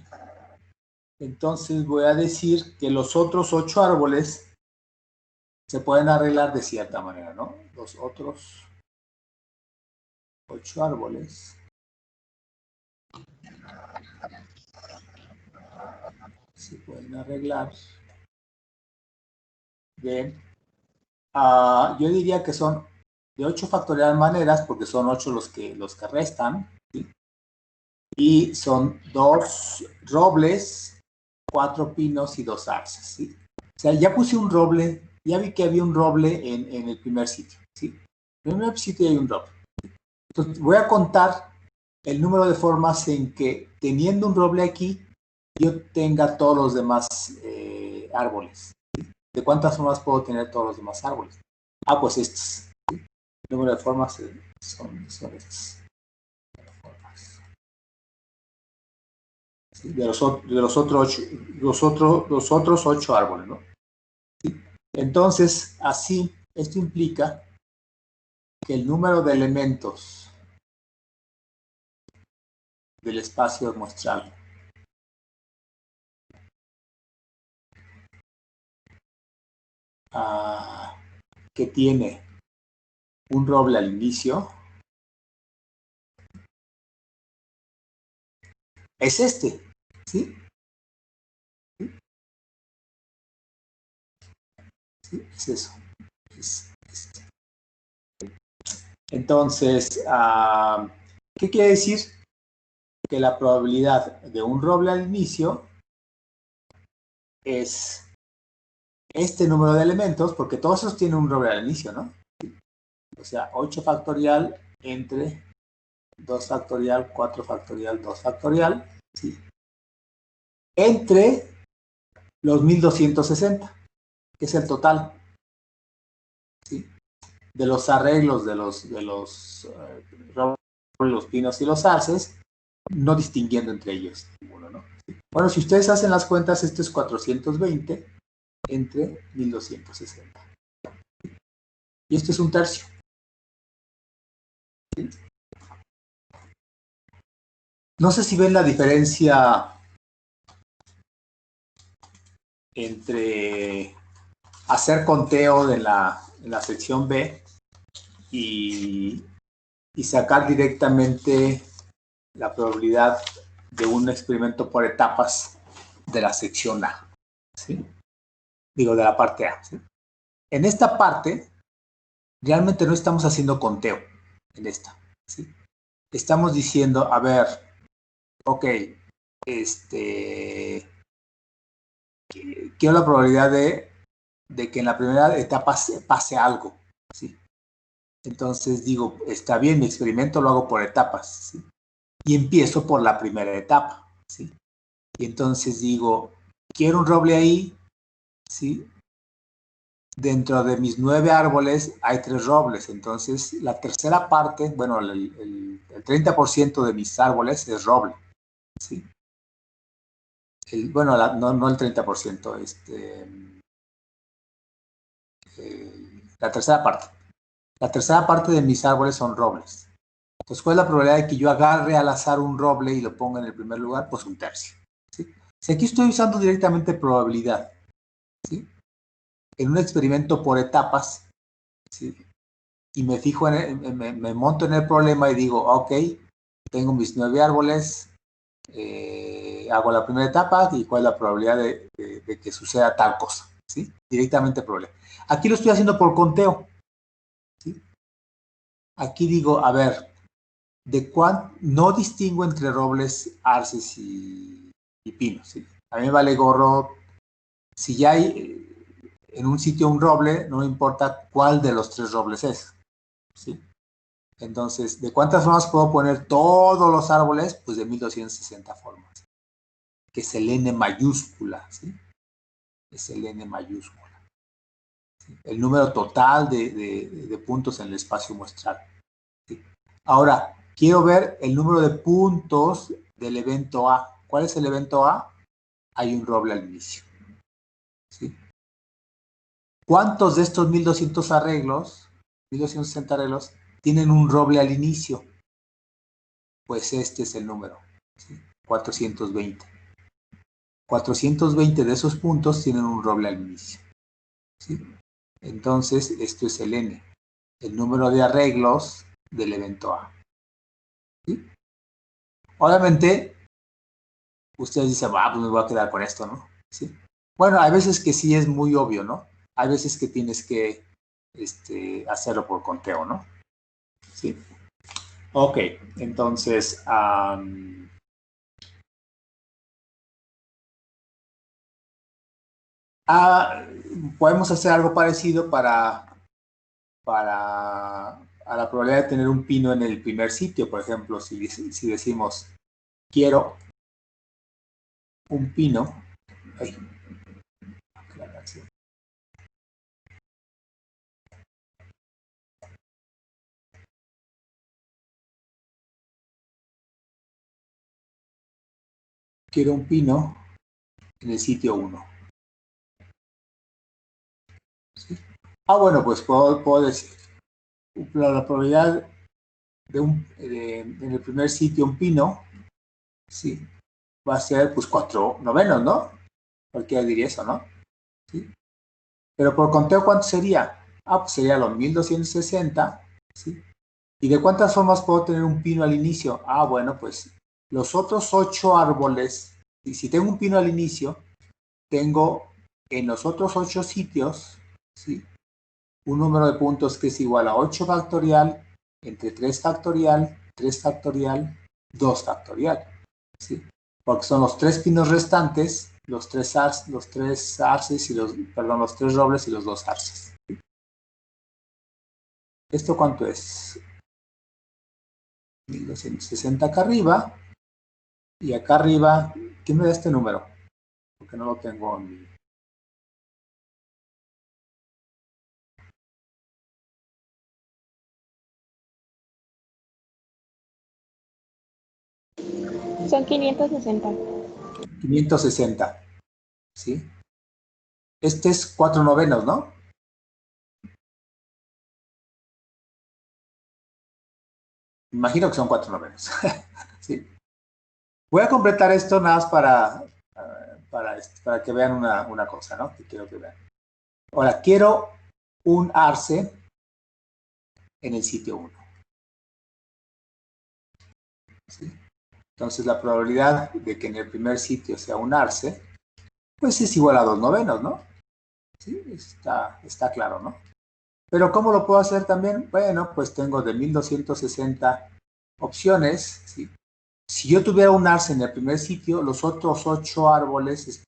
entonces voy a decir que los otros 8 árboles se pueden arreglar de cierta manera, ¿no? Los otros 8 árboles se pueden arreglar de, yo diría que son de 8 factorial maneras, porque son 8 los que restan, ¿sí? Y son 2 robles, 4 pinos y 2 arzas, ¿sí? O sea, ya puse un roble, ya vi que había un roble en el primer sitio, ¿sí? En el primer sitio hay un roble. Entonces, voy a contar el número de formas en que, teniendo un roble aquí, yo tenga todos los demás árboles. ¿Sí? ¿De cuántas formas puedo tener todos los demás árboles? Pues estas. ¿Sí? El número de formas son estas. ¿Sí? De los otros 8 árboles, ¿no? ¿Sí? Entonces, así, esto implica que el número de elementos del espacio muestral que tiene un roble al inicio es este, ¿sí? ¿Sí? Es eso. Es este. Entonces, ¿qué quiere decir? que la probabilidad de un roble al inicio es este número de elementos, porque todos esos tienen un roble al inicio, ¿no? O sea, 8 factorial entre 2 factorial, 4 factorial, 2 factorial, ¿sí? Entre los 1260, que es el total, ¿sí? De los arreglos de los pinos y los arces, no distinguiendo entre ellos ninguno, ¿no? Bueno, si ustedes hacen las cuentas, esto es 420 entre 1260. Y esto es un tercio. ¿Sí? No sé si ven la diferencia entre hacer conteo en la sección B y sacar directamente la probabilidad de un experimento por etapas de la sección A, ¿sí? Digo, de la parte A, ¿sí? En esta parte, realmente no estamos haciendo conteo, en esta, ¿sí? Estamos diciendo, a ver, ok, quiero la probabilidad de que en la primera etapa pase algo, ¿sí? Entonces digo, está bien, mi experimento lo hago por etapas, ¿sí? Y empiezo por la primera etapa, ¿sí? Y entonces digo, quiero un roble ahí, ¿sí? Dentro de mis 9 árboles hay 3 robles, entonces la tercera parte, bueno, el 30% de mis árboles es roble, ¿sí? Bueno, no el 30%, la tercera parte. La tercera parte de mis árboles son robles. Entonces, ¿cuál es la probabilidad de que yo agarre al azar un roble y lo ponga en el primer lugar? Pues un tercio, ¿sí? Si aquí estoy usando directamente probabilidad, ¿sí? En un experimento por etapas, ¿sí? Y me fijo me monto en el problema y digo, ok, tengo mis 9 árboles, hago la primera etapa y cuál es la probabilidad de que suceda tal cosa, ¿sí? Directamente problema. Aquí lo estoy haciendo por conteo, ¿sí? Aquí digo, a ver, no distingo entre robles, arces y pinos, ¿sí? A mí me vale gorro, si ya hay en un sitio un roble, no me importa cuál de los 3 robles es, ¿sí? Entonces, ¿de cuántas formas puedo poner todos los árboles? Pues de 1260 formas, que es el n mayúscula, ¿sí? Es el n mayúscula, ¿sí? El número total de puntos en el espacio muestral, ¿sí? Ahora, quiero ver el número de puntos del evento A. ¿Cuál es el evento A? Hay un roble al inicio, ¿sí? ¿Cuántos de estos 1200 arreglos, 1260 arreglos, tienen un roble al inicio? Pues este es el número, ¿sí? 420. 420 de esos puntos tienen un roble al inicio, ¿sí? Entonces, esto es el n, el número de arreglos del evento A, ¿sí? Obviamente, ustedes dicen, pues me voy a quedar con esto, ¿no? ¿Sí? Bueno, hay veces que sí es muy obvio, ¿no? Hay veces que tienes que hacerlo por conteo, ¿no? ¿Sí? Ok, entonces, podemos hacer algo parecido para a la probabilidad de tener un pino en el primer sitio. Por ejemplo, si decimos, quiero un pino, ay, quiero un pino en el sitio 1. ¿Sí? Bueno, pues puedo decir, la probabilidad en el primer sitio un pino, ¿sí? Va a ser pues 4/9, ¿no? Cualquiera diría eso, ¿no? ¿Sí? Pero por conteo, ¿cuánto sería? Pues sería los 1260, ¿sí? ¿Y de cuántas formas puedo tener un pino al inicio? Bueno, pues los otros 8 árboles, y si tengo un pino al inicio, tengo en los otros 8 sitios, ¿sí? Un número de puntos que es igual a 8 factorial entre 3 factorial, 3 factorial, 2 factorial. ¿sí? Porque son los 3 pinos restantes, los tres arces y los 3 robles y los 2 arces. ¿Sí? ¿Esto cuánto es? 1260 acá arriba, y acá arriba, ¿quién me da este número? Porque no lo tengo en mi... Son 560. 560, ¿sí? Este es 4 novenos, ¿no? Imagino que son 4 novenos. ¿Sí? Voy a completar esto nada más para que vean una cosa, ¿no? Que quiero que vean. Ahora, quiero un arce en el sitio 1. ¿Sí? Entonces, la probabilidad de que en el primer sitio sea un arce, pues es igual a 2 novenos, ¿no? ¿Sí? Está claro, ¿no? Pero ¿cómo lo puedo hacer también? Bueno, pues tengo de 1260 opciones, ¿sí? Si yo tuviera un arce en el primer sitio, los otros 8 árboles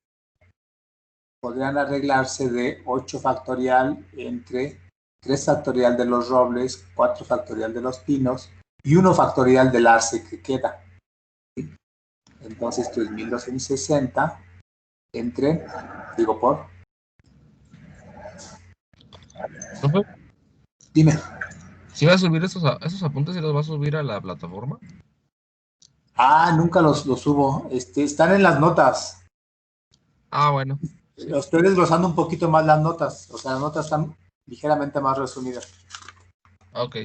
podrían arreglarse de 8 factorial entre 3 factorial de los robles, 4 factorial de los pinos y 1 factorial del arce que queda. ¿Sí? Entonces esto es 1260 entre, digo por... ¿Profe? Dime. ¿Si vas a subir esos apuntes y los vas a subir a la plataforma? Nunca los subo. Están en las notas. Ah, bueno. Sí. Estoy desglosando un poquito más las notas. O sea, las notas están ligeramente más resumidas. Ok.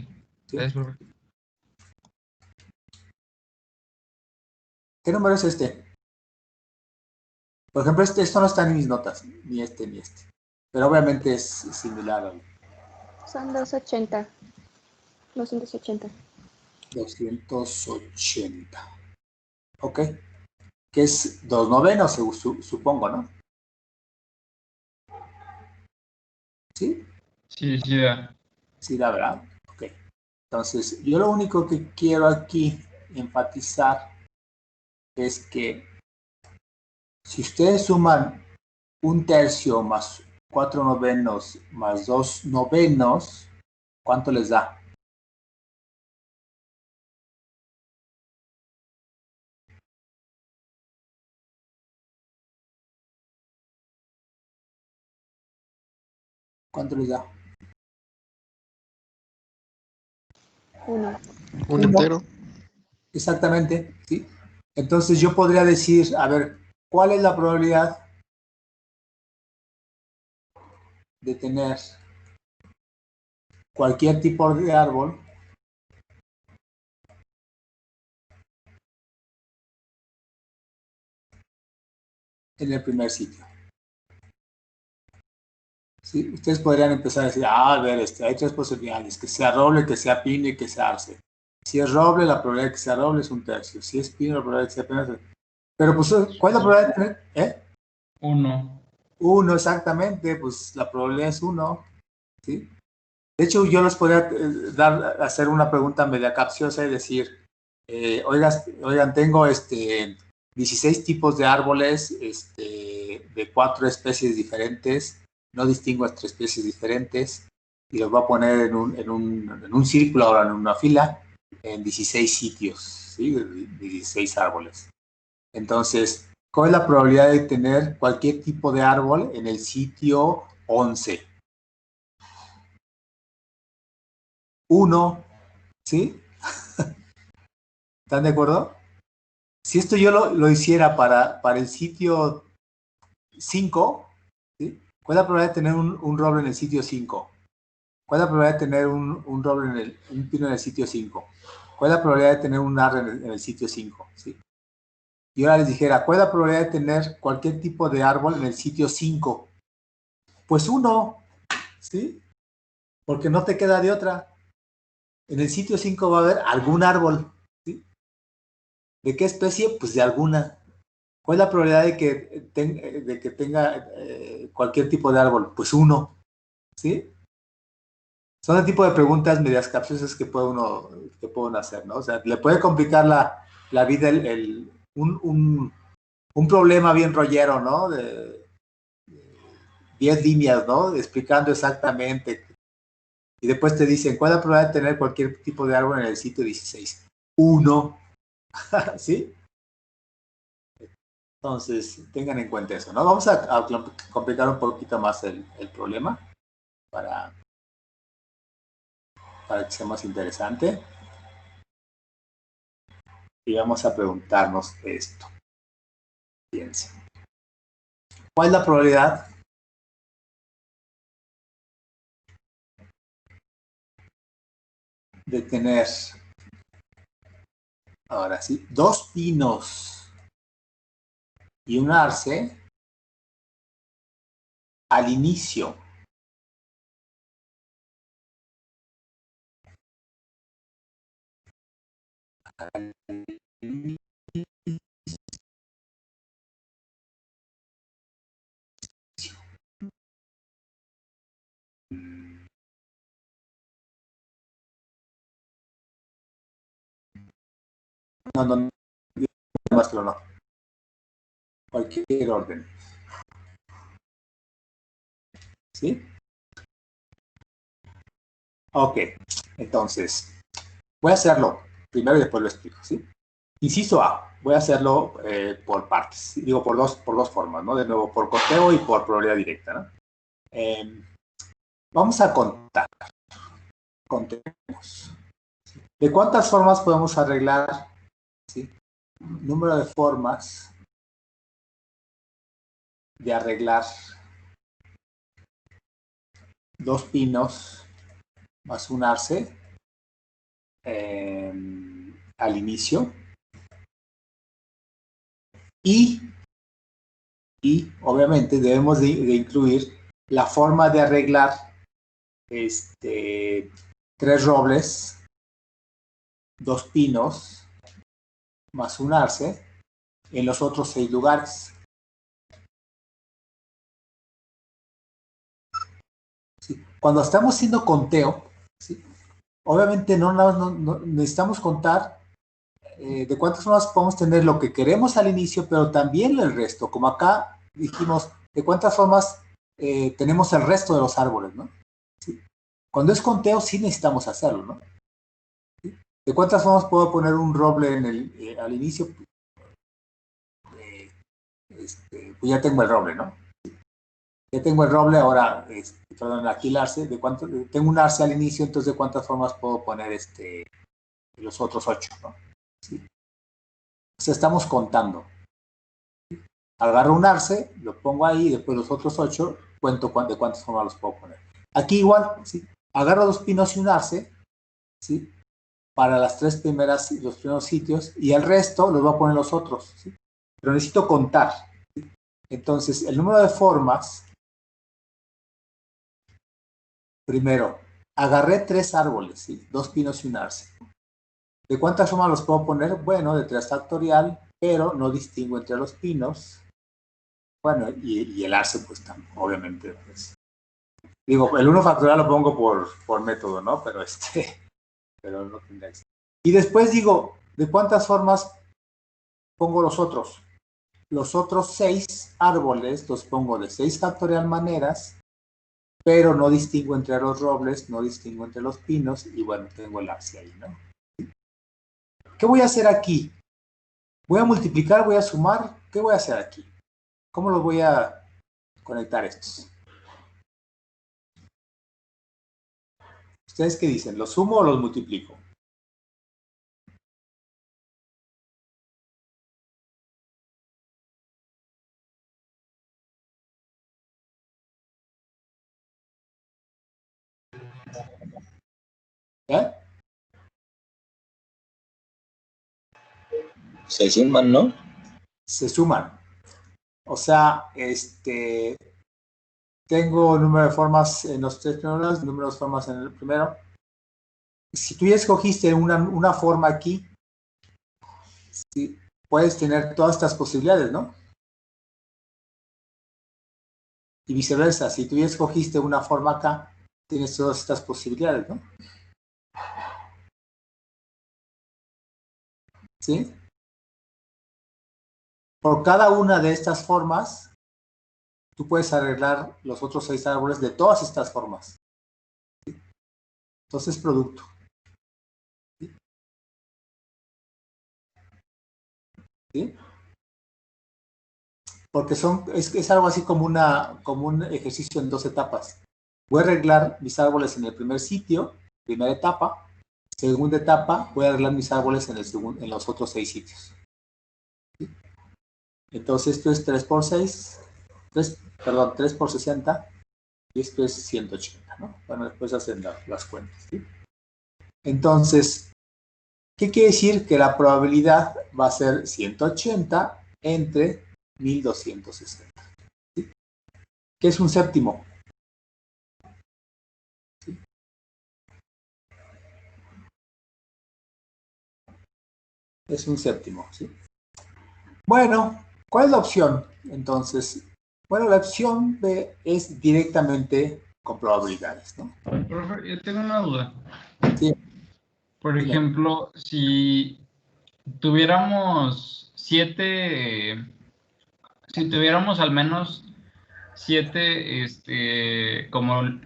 ¿Sí? Gracias, profe. ¿Qué número es este? Por ejemplo, esto no está en mis notas. Ni este, ni este. Pero obviamente es similar al... Son 280. 280. 280. Ok. Que es 2 novenos, supongo, ¿no? ¿Sí? Sí, sí, da. Sí, la verdad. Ok. Entonces, yo lo único que quiero aquí enfatizar es que si ustedes suman 1/3 más 4 novenos más 2 novenos, ¿cuánto les da? ¿Cuánto les da? 1. Un entero. Exactamente, ¿sí? Entonces yo podría decir, a ver, ¿cuál es la probabilidad de tener cualquier tipo de árbol en el primer sitio? ¿Sí? Ustedes podrían empezar a decir, a ver, hay 3 posibilidades, que sea roble, que sea pino y que sea arce. Si es roble, la probabilidad de que sea roble es 1/3. Si es pino, la probabilidad de que sea pino es... Pero pues, ¿cuál es la probabilidad de tener? 1. 1, exactamente, pues la probabilidad es 1, ¿sí? De hecho, yo les podría hacer una pregunta media capciosa y decir, oigan, tengo 16 tipos de árboles de 4 especies diferentes, no distingo entre especies diferentes, y los voy a poner en un círculo ahora, en una fila, en 16 sitios, ¿sí? De 16 árboles. Entonces, ¿cuál es la probabilidad de tener cualquier tipo de árbol en el sitio 11? 1, ¿sí? ¿Están de acuerdo? Si esto yo lo hiciera para el sitio 5, ¿sí? ¿Cuál es la probabilidad de tener un roble en el sitio 5? ¿Cuál es la probabilidad de tener un roble un pino en el sitio 5? ¿Cuál es la probabilidad de tener un arre en el sitio 5? ¿Sí? Y ahora les dijera, ¿cuál es la probabilidad de tener cualquier tipo de árbol en el sitio 5? Pues 1, ¿sí? Porque no te queda de otra. En el sitio 5 va a haber algún árbol, ¿sí? ¿De qué especie? Pues de alguna. ¿Cuál es la probabilidad de que tenga cualquier tipo de árbol? Pues 1, ¿sí? Son el tipo de preguntas medias capciosas que puede uno hacer, ¿no? O sea, le puede complicar la vida un problema bien rollero, ¿no? De 10 líneas, ¿no? Explicando exactamente. Y después te dicen, ¿cuál es la probabilidad de tener cualquier tipo de árbol en el sitio 16? 1. ¿Sí? Entonces, tengan en cuenta eso, ¿no? Vamos a complicar un poquito más el problema para que sea más interesante. Y vamos a preguntarnos esto. Fíjense. ¿Cuál es la probabilidad de tener, ahora sí, 2 pinos y un arce al inicio? No, muéstralo, no. Cualquier orden. ¿Sí? Ok, entonces, voy a hacerlo primero y después lo explico, ¿sí? Inciso A, voy a hacerlo por partes, digo por dos formas, ¿no? De nuevo, por conteo y por probabilidad directa, ¿no? Vamos a contar. Contemos. ¿De cuántas formas podemos arreglar? ¿Sí? Número de formas de arreglar 2 pinos más un arce al inicio. Y obviamente debemos de incluir la forma de arreglar 3 robles, 2 pinos más un arce en los otros 6 lugares. ¿Sí? Cuando estamos haciendo conteo, ¿sí? Obviamente no necesitamos contar de cuántas formas podemos tener lo que queremos al inicio, pero también el resto, como acá dijimos, de cuántas formas tenemos el resto de los árboles, ¿no? ¿Sí? Cuando es conteo sí necesitamos hacerlo, ¿no? ¿Sí? ¿De cuántas formas puedo poner un roble al inicio? Pues ya tengo el roble, ¿no? Ya tengo el roble, ahora, perdón, aquí el arce, tengo un arce al inicio, entonces de cuántas formas puedo poner los otros 8, ¿no? ¿Sí? O sea, estamos contando. Agarro un arce, lo pongo ahí, y después los otros 8, cuento de cuántas formas los puedo poner. Aquí igual, ¿sí? Agarro 2 pinos y un arce, ¿sí? Para los primeros sitios, y el resto los voy a poner los otros, ¿sí? Pero necesito contar, ¿sí? Entonces, el número de formas, primero, agarré 3 árboles, ¿sí? 2 pinos y un arce. ¿De cuántas formas los puedo poner? Bueno, de 3 factorial, pero no distingo entre los pinos. Bueno, y el arce, pues, obviamente, pues. Digo, el 1 factorial lo pongo por método, ¿no? Pero pero no tendría que ser. Y después digo, ¿de cuántas formas pongo los otros? Los otros 6 árboles los pongo de 6 factorial maneras, pero no distingo entre los robles, no distingo entre los pinos, y bueno, tengo el arce ahí, ¿no? ¿Qué voy a hacer aquí? ¿Voy a multiplicar? ¿Voy a sumar? ¿Qué voy a hacer aquí? ¿Cómo los voy a conectar estos? ¿Ustedes qué dicen? ¿Los sumo o los multiplico? ¿Eh? Se suman, ¿no? Se suman. O sea, tengo número de formas en los 3 primeros, número de formas en el primero. Si tú ya escogiste una forma aquí, ¿sí? Puedes tener todas estas posibilidades, ¿no? Y viceversa, si tú ya escogiste una forma acá, tienes todas estas posibilidades, ¿no? ¿Sí? por cada una de estas formas, tú puedes arreglar los otros 6 árboles de todas estas formas. ¿Sí? Entonces, producto. ¿Sí? ¿Sí? Porque es algo así como un ejercicio en 2 etapas. Voy a arreglar mis árboles en el primer sitio, primera etapa. Segunda etapa, voy a arreglar mis árboles en los otros 6 sitios. ¿Sí? Entonces, esto es 3 por 6, 3 por 60, y esto es 180, ¿no? Bueno, después hacen las cuentas, ¿sí? Entonces, ¿qué quiere decir? Que la probabilidad va a ser 180 entre 1260. ¿Sí? ¿Qué es un séptimo? ¿Sí? Es un séptimo, ¿sí? Bueno, ¿cuál es la opción? Entonces, bueno, la opción B es directamente con probabilidades, ¿no? Profe, yo tengo una duda. Sí. Por ejemplo, si tuviéramos al menos 7 como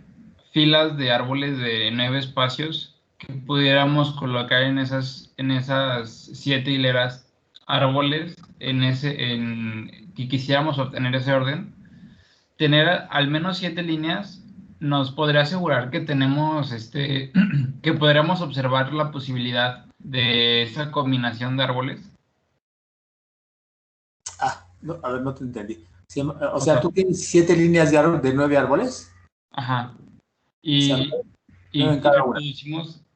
filas de árboles de 9 espacios que pudiéramos colocar en esas 7 hileras árboles que quisiéramos obtener ese orden, tener al menos 7 líneas nos podría asegurar que tenemos que podríamos observar la posibilidad de esa combinación de árboles. No, a ver, no te entendí. O sea, tú tienes 7 líneas de 9 árboles. Ajá. Y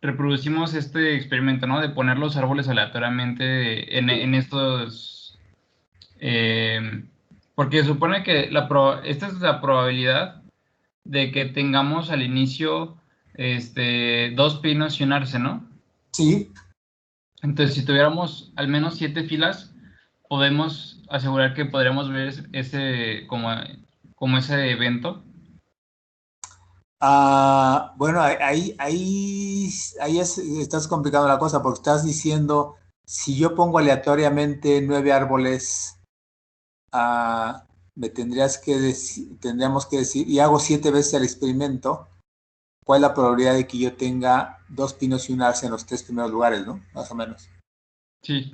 reproducimos este experimento, ¿no? De poner los árboles aleatoriamente en estos... porque supone que esta es la probabilidad de que tengamos al inicio 2 pinos y un arce, ¿no? Sí. Entonces, si tuviéramos al menos 7 filas, podemos asegurar que podríamos ver como ese evento. Bueno, ahí estás complicando la cosa, porque estás diciendo, si yo pongo aleatoriamente 9 árboles, tendríamos que decir, y hago 7 veces el experimento, ¿cuál es la probabilidad de que yo tenga 2 pinos y un arce en los 3 primeros lugares, ¿no? Más o menos. Sí.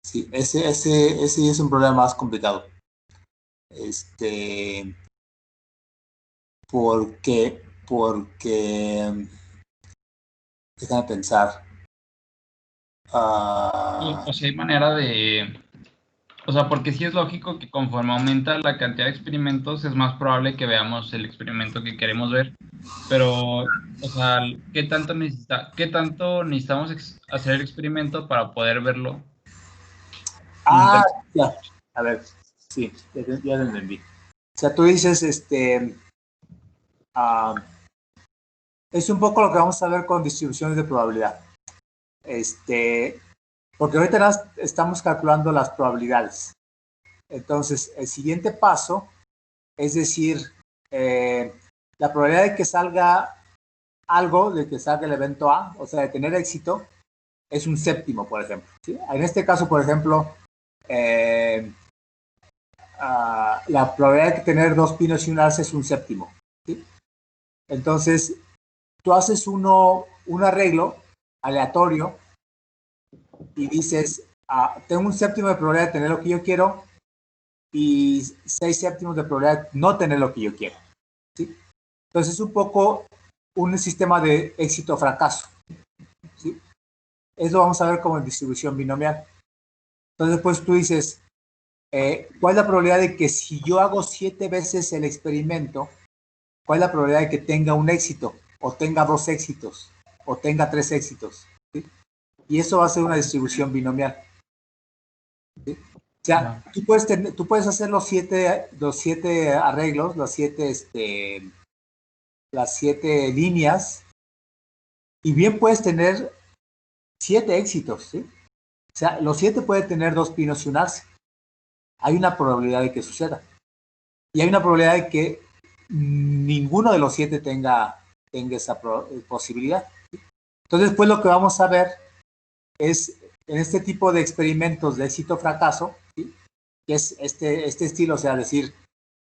Sí, ese es un problema más complicado. Porque déjame pensar. O sea, hay manera de... O sea, porque sí es lógico que conforme aumenta la cantidad de experimentos, es más probable que veamos el experimento que queremos ver. Pero, o sea, ¿qué tanto necesitamos hacer el experimento para poder verlo? Ya. A ver, sí, ya lo entendí. O sea, tú dices, es un poco lo que vamos a ver con distribuciones de probabilidad. Porque ahorita estamos calculando las probabilidades. Entonces, el siguiente paso es decir, la probabilidad de que salga algo, de que salga el evento A, o sea, de tener éxito, es un séptimo, por ejemplo. ¿Sí? En este caso, por ejemplo, la probabilidad de tener 2 pinos y un arce es un séptimo. ¿Sí? Entonces, tú haces un arreglo aleatorio y dices, tengo un séptimo de probabilidad de tener lo que yo quiero y 6 séptimos de probabilidad de no tener lo que yo quiero. ¿Sí? Entonces, es un poco un sistema de éxito-fracaso. ¿Sí? Eso vamos a ver como en distribución binomial. Entonces, pues tú dices, ¿cuál es la probabilidad de que si yo hago 7 veces el experimento, cuál es la probabilidad de que tenga un éxito, o tenga 2 éxitos, o tenga 3 éxitos? ¿Sí? Y eso va a ser una distribución binomial. ¿Sí? O sea, tú puedes hacer los 7 arreglos, las 7 líneas, y bien puedes tener 7 éxitos, ¿sí? O sea, los 7 pueden tener 2 pinos y un arce. Hay una probabilidad de que suceda. Y hay una probabilidad de que ninguno de los 7 tenga esa posibilidad. Entonces, pues lo que vamos a ver es, en este tipo de experimentos de éxito-fracaso, ¿sí? que es este estilo, o sea, decir,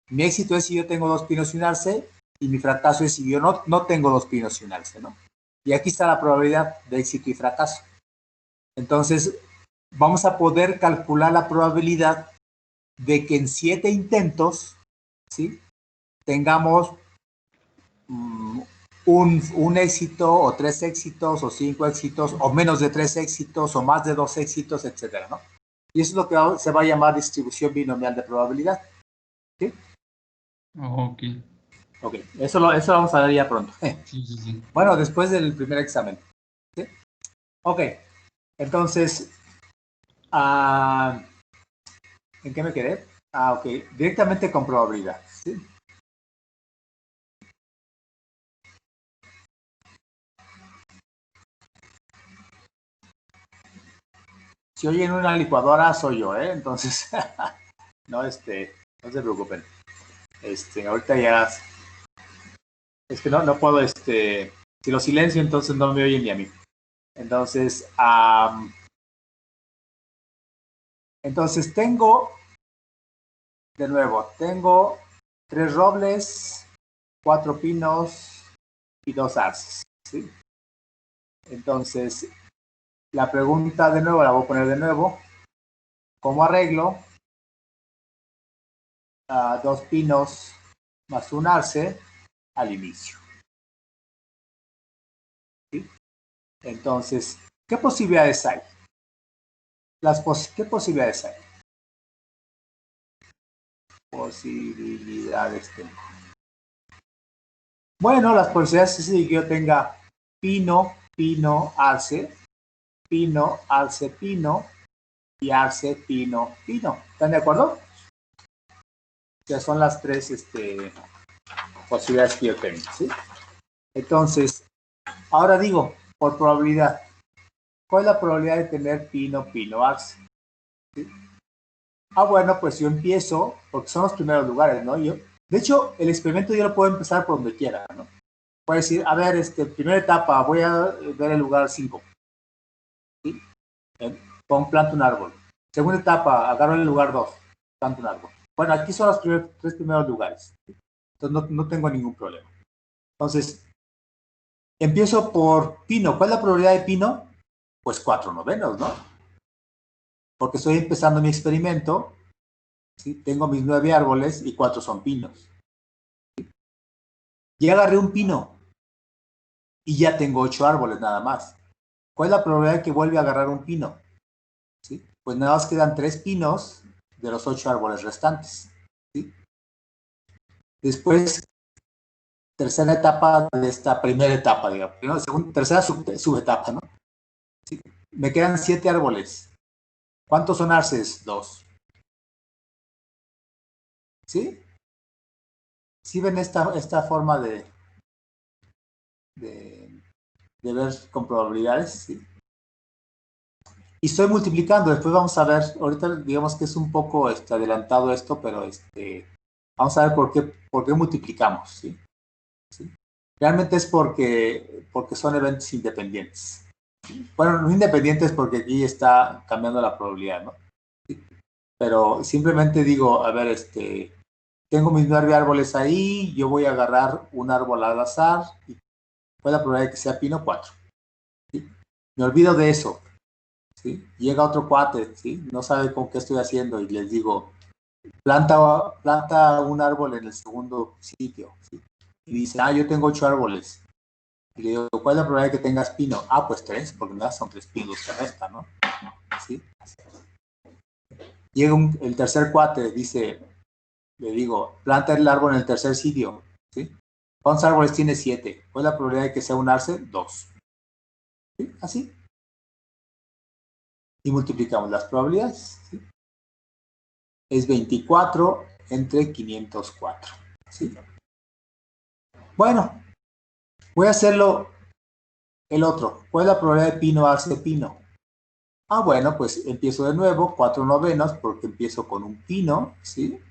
mi éxito es si yo tengo 2 pinos y un arce, y mi fracaso es si yo no tengo 2 pinos y un arce, ¿no? Y aquí está la probabilidad de éxito y fracaso. Entonces, vamos a poder calcular la probabilidad de que en 7 intentos, ¿sí?, tengamos un éxito, o 3 éxitos, o 5 éxitos, o menos de 3 éxitos, o más de 2 éxitos, etcétera, ¿no? Y eso es lo que se va a llamar distribución binomial de probabilidad. ¿Sí? Ok. Ok, eso lo vamos a ver ya pronto. Sí. Bueno, después del primer examen. ¿Sí? Ok, entonces, ¿en qué me quedé? Ok, directamente con probabilidad. ¿Sí? Si oyen una licuadora, soy yo, ¿eh? Entonces, no se preocupen. Ahorita ya, es que no puedo, si lo silencio, entonces no me oyen ni a mí. Entonces, tengo 3 robles, 4 pinos y 2 arces, ¿sí? Entonces, la pregunta de nuevo, la voy a poner de nuevo. ¿Cómo arreglo 2 pinos más un arce al inicio? ¿Sí? Entonces, ¿qué posibilidades hay? ¿Qué posibilidades hay? Posibilidades tengo. Bueno, las posibilidades es que yo tenga pino, pino, arce, pino, arce, pino y arce, pino, pino. ¿Están de acuerdo? Ya son las 3 posibilidades que yo tengo, ¿sí? Entonces, ahora digo, por probabilidad, ¿cuál es la probabilidad de tener pino, pino, arce? ¿Sí? Bueno, pues yo empiezo, porque son los primeros lugares, ¿no? De hecho, el experimento yo lo puedo empezar por donde quiera, ¿no? Puedo decir, a ver, primera etapa, voy a ver el lugar 5. ¿Sí? Planto un árbol. Segunda etapa, agarro el lugar 2, planto un árbol. Bueno, aquí son los 3 primeros lugares. ¿Sí? Entonces no tengo ningún problema. Entonces, empiezo por pino. ¿Cuál es la probabilidad de pino? Pues 4/9, ¿no? Porque estoy empezando mi experimento, ¿sí? Tengo mis 9 árboles y 4 son pinos. ¿Sí? Ya agarré un pino y ya tengo 8 árboles nada más. ¿Cuál es la probabilidad de que vuelva a agarrar un pino? ¿Sí? Pues nada más quedan 3 pinos de los 8 árboles restantes. ¿Sí? Después, tercera etapa de esta primera etapa, digamos, ¿no? Tercera subetapa, ¿no? ¿Sí? Me quedan 7 árboles. ¿Cuántos son arces? 2. ¿Sí? ¿Sí ven esta forma de ver con probabilidades? ¿Sí? Y estoy multiplicando. Después vamos a ver, ahorita digamos que es un poco adelantado esto, pero vamos a ver por qué multiplicamos, ¿sí? ¿Sí? Realmente es porque son eventos independientes. Bueno, no independientes porque aquí está cambiando la probabilidad, ¿no? ¿Sí? Pero simplemente digo, a ver, tengo mis 9 árboles ahí, yo voy a agarrar un árbol al azar, y ¿cuál es la probabilidad de que sea pino? 4. ¿Sí? Me olvido de eso, ¿sí? Llega otro cuate, ¿sí? No sabe con qué estoy haciendo y les digo, planta un árbol en el segundo sitio, ¿sí? Y dice, yo tengo 8 árboles. Y le digo, ¿cuál es la probabilidad de que tengas pino? Pues 3, porque nada, son 3 pinos que resta, ¿no? ¿Sí? Llega el tercer cuate, le digo, planta el árbol en el tercer sitio, ¿sí? ¿Cuántos árboles tiene? 7. ¿Cuál es la probabilidad de que sea un arce? 2. ¿Sí? Así. Y multiplicamos las probabilidades, ¿sí? Es 24 entre 504, ¿sí? Bueno, voy a hacerlo el otro. ¿Cuál es la probabilidad de pino, arce, pino? Bueno, pues empiezo de nuevo, 4/9, porque empiezo con un pino, ¿sí?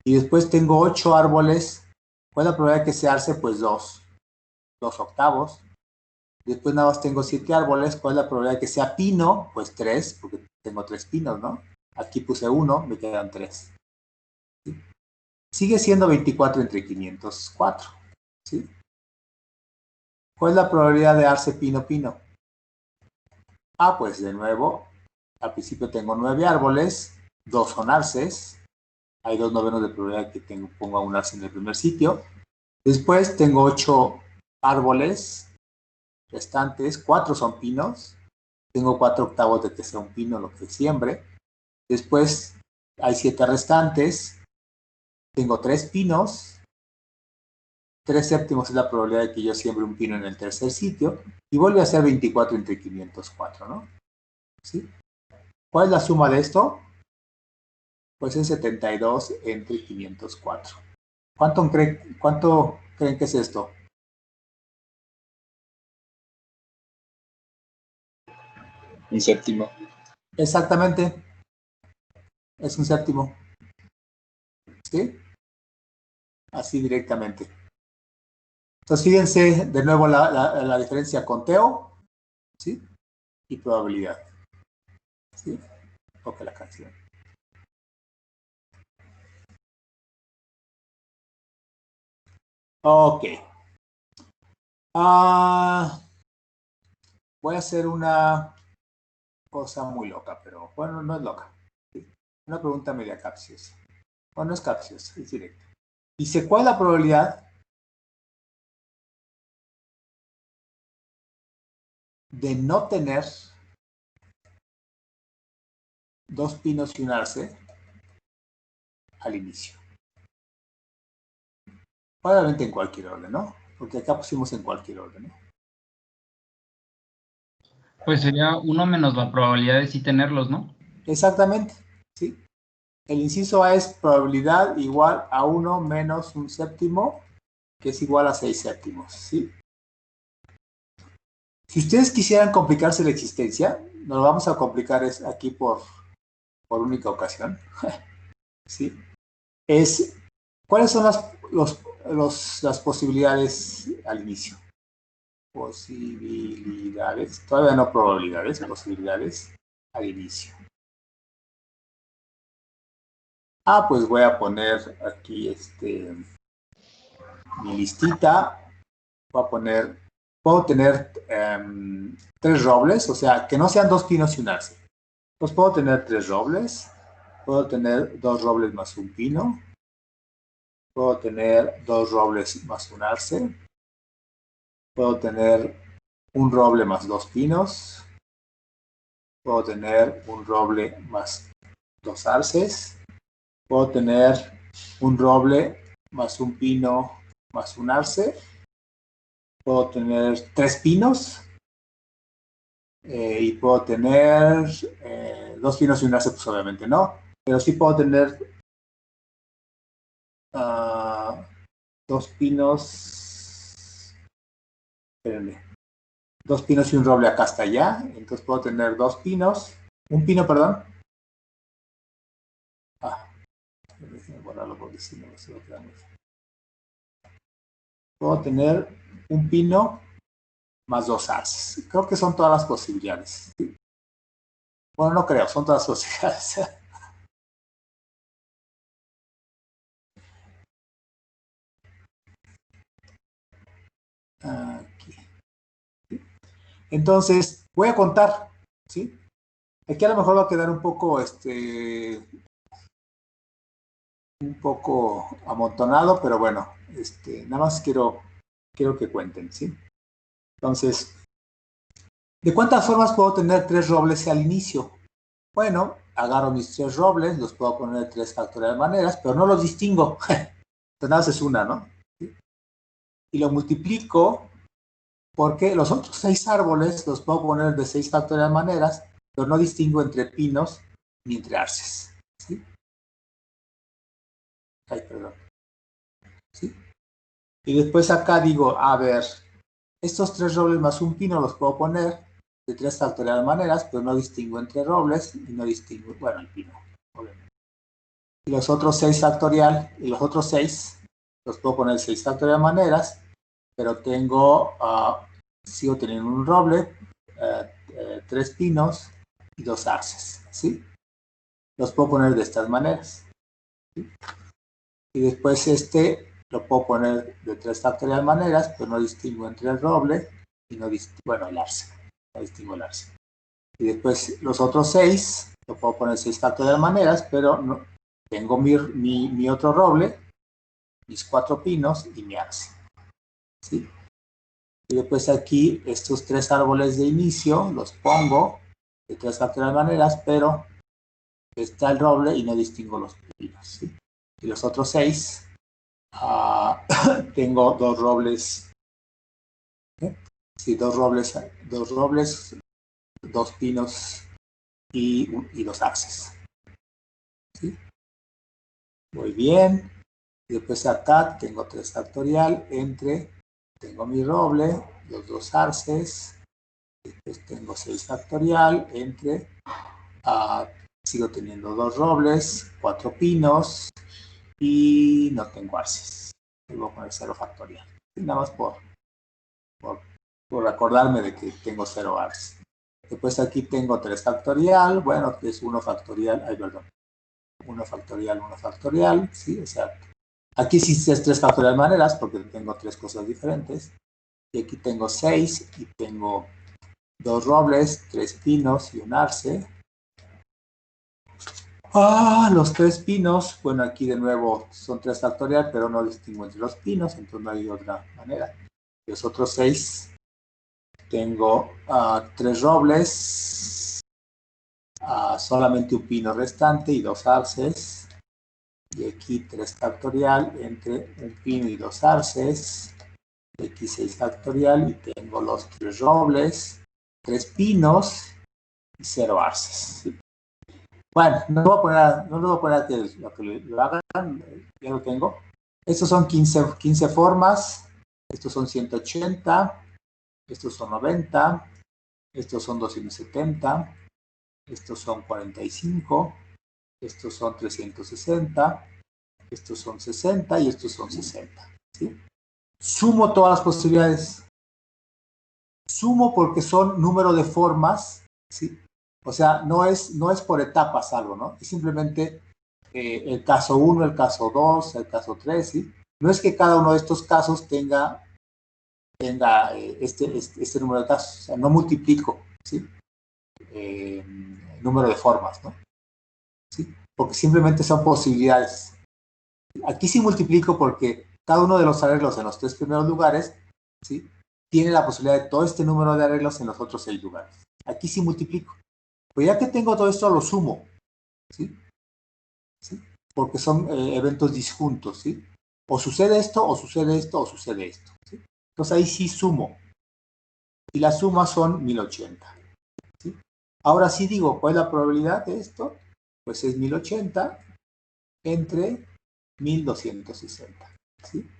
Y después tengo 8 árboles. ¿Cuál es la probabilidad de que sea arce? Pues 2. 2/8. Después nada más tengo 7 árboles. ¿Cuál es la probabilidad de que sea pino? Pues 3, porque tengo 3 pinos, ¿no? Aquí puse 1, me quedan 3. ¿Sí? Sigue siendo 24 entre 504. ¿Sí? ¿Cuál es la probabilidad de arce pino-pino? Ah, pues de nuevo, al principio tengo 9 árboles, 2 son arces. Hay 2 novenos de probabilidad que ponga un arce en el primer sitio. Después tengo 8 árboles restantes, 4 son pinos. Tengo 4 octavos de que sea un pino lo que siembre. Después hay 7 restantes. Tengo 3 pinos. 3 séptimos es la probabilidad de que yo siembre un pino en el tercer sitio. Y vuelve a ser 24 entre 504, ¿no? ¿Sí? ¿Cuál es la suma de esto? Pues es 72 entre 504. ¿Cuánto creen que es esto? Un séptimo. Exactamente. Es un séptimo. ¿Sí? Así directamente. Entonces, fíjense de nuevo la diferencia conteo, ¿sí? Y probabilidad. ¿Sí? Ok, la canción. Ok. Voy a hacer una cosa muy loca, pero bueno, no es loca. ¿Sí? Una pregunta media capciosa. Bueno, no es capciosa, es directa. Dice, ¿cuál es la probabilidad de no tener 2 pinos y un arce al inicio? Probablemente en cualquier orden, ¿no? Porque acá pusimos en cualquier orden, ¿no? Pues sería 1 menos la probabilidad de sí tenerlos, ¿no? Exactamente, ¿sí? El inciso A es probabilidad igual a 1 menos un séptimo, que es igual a 6 séptimos, ¿sí? Si ustedes quisieran complicarse la existencia, nos lo vamos a complicar aquí por única ocasión, ¿sí? ¿Cuáles son las posibilidades al inicio? Posibilidades, todavía no probabilidades, posibilidades al inicio. Ah, pues voy a poner aquí mi listita. Voy a poner, puedo tener 3 robles, o sea, que no sean 2 pinos y un arce. Pues puedo tener 3 robles, puedo tener 2 robles más un pino, puedo tener 2 robles más un arce, puedo tener un roble más 2 pinos, puedo tener un roble más 2 arces, puedo tener un roble más un pino más un arce, puedo tener 3 pinos y puedo tener 2 pinos y un arce, pues obviamente no, pero sí puedo tener 2 pinos, espérenme, 2 pinos y un roble acá hasta allá, entonces puedo tener 2 pinos, un pino, perdón. Déjenme borrarlo porque si no se va a quedar muy feo. Puedo tener un pino más 2 arces. Creo que son todas las posibilidades. ¿Sí? Bueno, no creo, son todas las posibilidades. Aquí. Entonces, voy a contar, ¿sí? Aquí a lo mejor va a quedar un poco amontonado, pero bueno, nada más quiero que cuenten, ¿sí? Entonces, ¿de cuántas formas puedo tener 3 robles al inicio? Bueno, agarro mis 3 robles, los puedo poner de 3 factoriales maneras, pero no los distingo. Entonces nada más es una, ¿no? ¿Sí? Y lo multiplico porque los otros 6 árboles los puedo poner de 6 factoriales maneras, pero no distingo entre pinos ni entre arces. ¿Sí? Ay, perdón. ¿Sí? Y después acá digo, a ver, estos 3 robles más un pino los puedo poner de 3 factoriales maneras, pero no distingo entre robles y no distingo, bueno, el pino, obviamente. Y los otros 6 factorial, y los otros 6 los puedo poner de 6 factoriales maneras, pero sigo teniendo un roble, 3 pinos y 2 arces, ¿sí? los puedo poner de estas maneras. ¿Sí? Y después lo puedo poner de 3 factorial maneras, pero no distingo entre el roble y no distingo, bueno, el arce. No distingo el arce. Y después los otros 6, lo puedo poner 6 factorial maneras, pero no, tengo mi otro roble, mis 4 pinos y mi arce. ¿Sí? Y después aquí estos 3 árboles de inicio los pongo de 3 factorial maneras, pero está el roble y no distingo los pinos. ¿Sí? Y los otros 6, tengo 2 robles. Sí, 2 robles, 2 pinos y 2 arces. ¿Sí? Muy bien. Y después acá tengo 3 factorial tengo mi roble, los 2 arces, después tengo 6 factorial sigo teniendo 2 robles, 4 pinos y no tengo arces. Voy a poner 0 factorial. Y nada más por acordarme de que tengo 0 arces. Después aquí tengo 3 factorial, bueno, que es 1 factorial, perdón, 1 factorial, ¿sí? O sea, aquí sí es 3 factorial maneras porque tengo 3 cosas diferentes. Y aquí tengo 6 y tengo 2 robles, 3 pinos y un arce. Los 3 pinos, bueno, aquí de nuevo son 3 factorial, pero no distingo entre los pinos, entonces no hay otra manera. Los otros 6, tengo 3 robles, solamente un pino restante y 2 arces. Y aquí 3 factorial entre un pino y 2 arces. Y aquí 6 factorial y tengo los 3 robles, 3 pinos y 0 arces. ¿Sí? Bueno, no lo voy a poner que lo hagan, ya lo tengo. Estos son 15 formas, estos son 180, estos son 90, estos son 270, estos son 45, estos son 360, estos son 60 y estos son 60. ¿Sí? Sumo todas las posibilidades. Sumo porque son número de formas, ¿sí? O sea, no es por etapas algo, ¿no? Es simplemente el caso 1, el caso 2, el caso 3, ¿sí? No es que cada uno de estos casos tenga este número de casos, o sea, no multiplico, ¿sí? El número de formas, ¿no? ¿Sí? Porque simplemente son posibilidades. Aquí sí multiplico porque cada uno de los arreglos en los 3 primeros lugares, ¿sí? Tiene la posibilidad de todo este número de arreglos en los otros 6 lugares. Aquí sí multiplico. Pues ya que tengo todo esto, lo sumo, ¿sí? ¿Sí? Porque son eventos disjuntos, ¿sí? O sucede esto, o sucede esto, o sucede esto, ¿sí? Entonces ahí sí sumo. Y las sumas son 1080. ¿Sí? Ahora sí digo, ¿cuál es la probabilidad de esto? Pues es 1080 entre 1260. ¿Sí?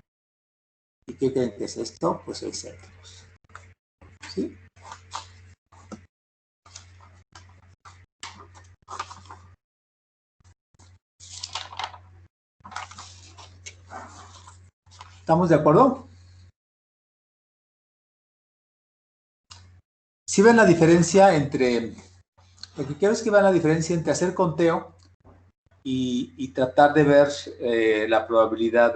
¿Y qué creen que es esto? Pues 6 céntimos. ¿Sí? ¿Estamos de acuerdo? Si ven la diferencia entre, lo que quiero es que vean la diferencia entre hacer conteo y tratar de ver la probabilidad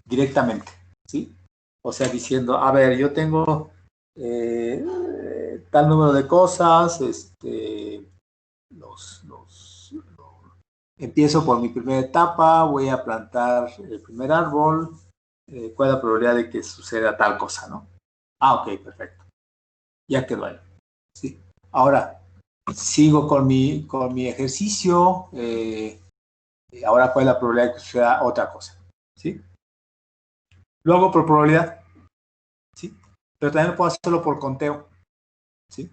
directamente, ¿sí? O sea, diciendo, a ver, yo tengo tal número de cosas, empiezo por mi primera etapa, voy a plantar el primer árbol, ¿cuál es la probabilidad de que suceda tal cosa, no? Ok, perfecto. Ya quedó ahí. ¿Sí? Ahora, sigo con mi ejercicio, ahora cuál es la probabilidad de que suceda otra cosa, ¿sí? Lo hago por probabilidad, ¿sí? Pero también puedo hacerlo por conteo, ¿sí?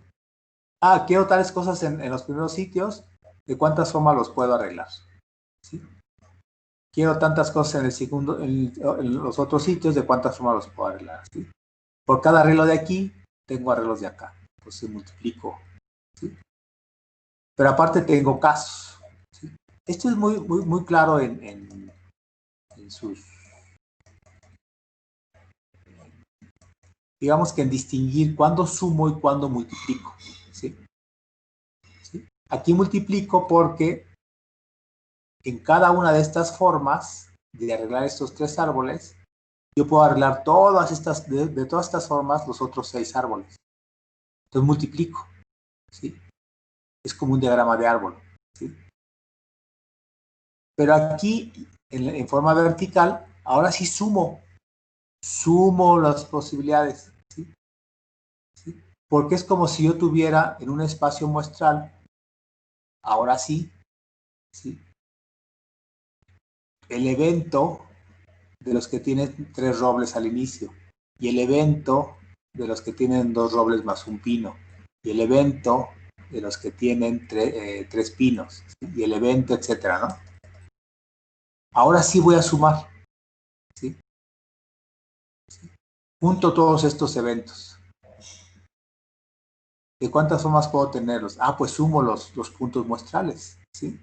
Quiero tales cosas en los primeros sitios, ¿de cuántas formas los puedo arreglar? ¿Sí? Quiero tantas cosas en el segundo, en los otros sitios, ¿de cuántas formas los puedo arreglar? ¿Sí? Por cada arreglo de aquí, tengo arreglos de acá, entonces multiplico, ¿sí? Pero aparte tengo casos, ¿sí? Esto es muy claro en sus, digamos que en distinguir cuándo sumo y cuándo multiplico, ¿sí? ¿Sí? Aquí multiplico porque en cada una de estas formas de arreglar estos 3 árboles, yo puedo arreglar todas estas, de todas estas formas, los otros 6 árboles. Entonces multiplico, ¿sí? Es como un diagrama de árbol, ¿sí? Pero aquí, en forma vertical, ahora sí sumo las posibilidades, ¿sí? ¿Sí? Porque es como si yo tuviera en un espacio muestral, ahora sí, ¿sí? El evento de los que tienen 3 robles al inicio, y el evento de los que tienen 2 robles más un pino, y el evento de los que tienen 3 pinos, ¿sí? Y el evento, etcétera, ¿no? Ahora sí voy a sumar, ¿sí? ¿Sí? Junto todos estos eventos. ¿De cuántas formas puedo tenerlos? Ah, pues sumo los puntos muestrales, ¿sí?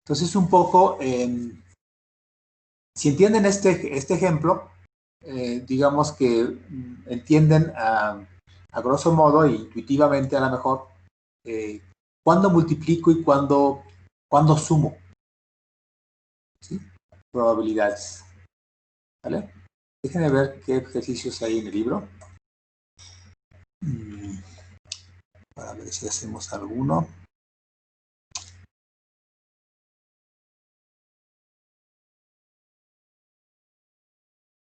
Entonces, un poco, si entienden este ejemplo, digamos que entienden a grosso modo e intuitivamente a lo mejor cuándo multiplico y cuándo sumo, ¿sí? Probabilidades, ¿vale? Déjenme ver qué ejercicios hay en el libro para ver si hacemos alguno.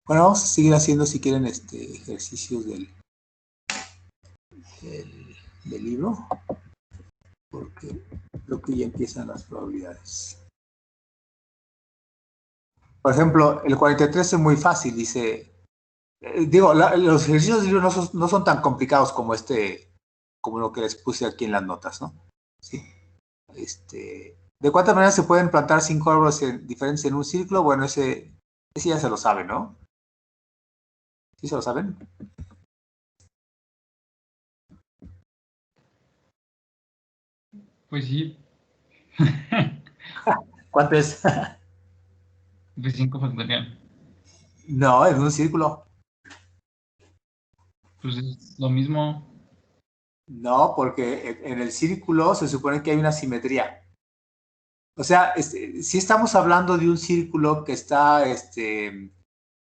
Bueno, vamos a seguir haciendo, si quieren, ejercicios del libro, porque creo que ya empiezan las probabilidades. Por ejemplo, el 43 es muy fácil, dice, los ejercicios del libro no son tan complicados como como lo que les puse aquí en las notas, ¿no? Sí. ¿De cuántas maneras se pueden plantar 5 árboles diferentes en un círculo? Bueno, ese ya se lo sabe, ¿no? ¿Sí se lo saben? Pues sí. ¿Cuánto es? Pues 5 factorial. No, en un círculo. Pues es lo mismo. No, porque en el círculo se supone que hay una simetría. O sea, si estamos hablando de un círculo que está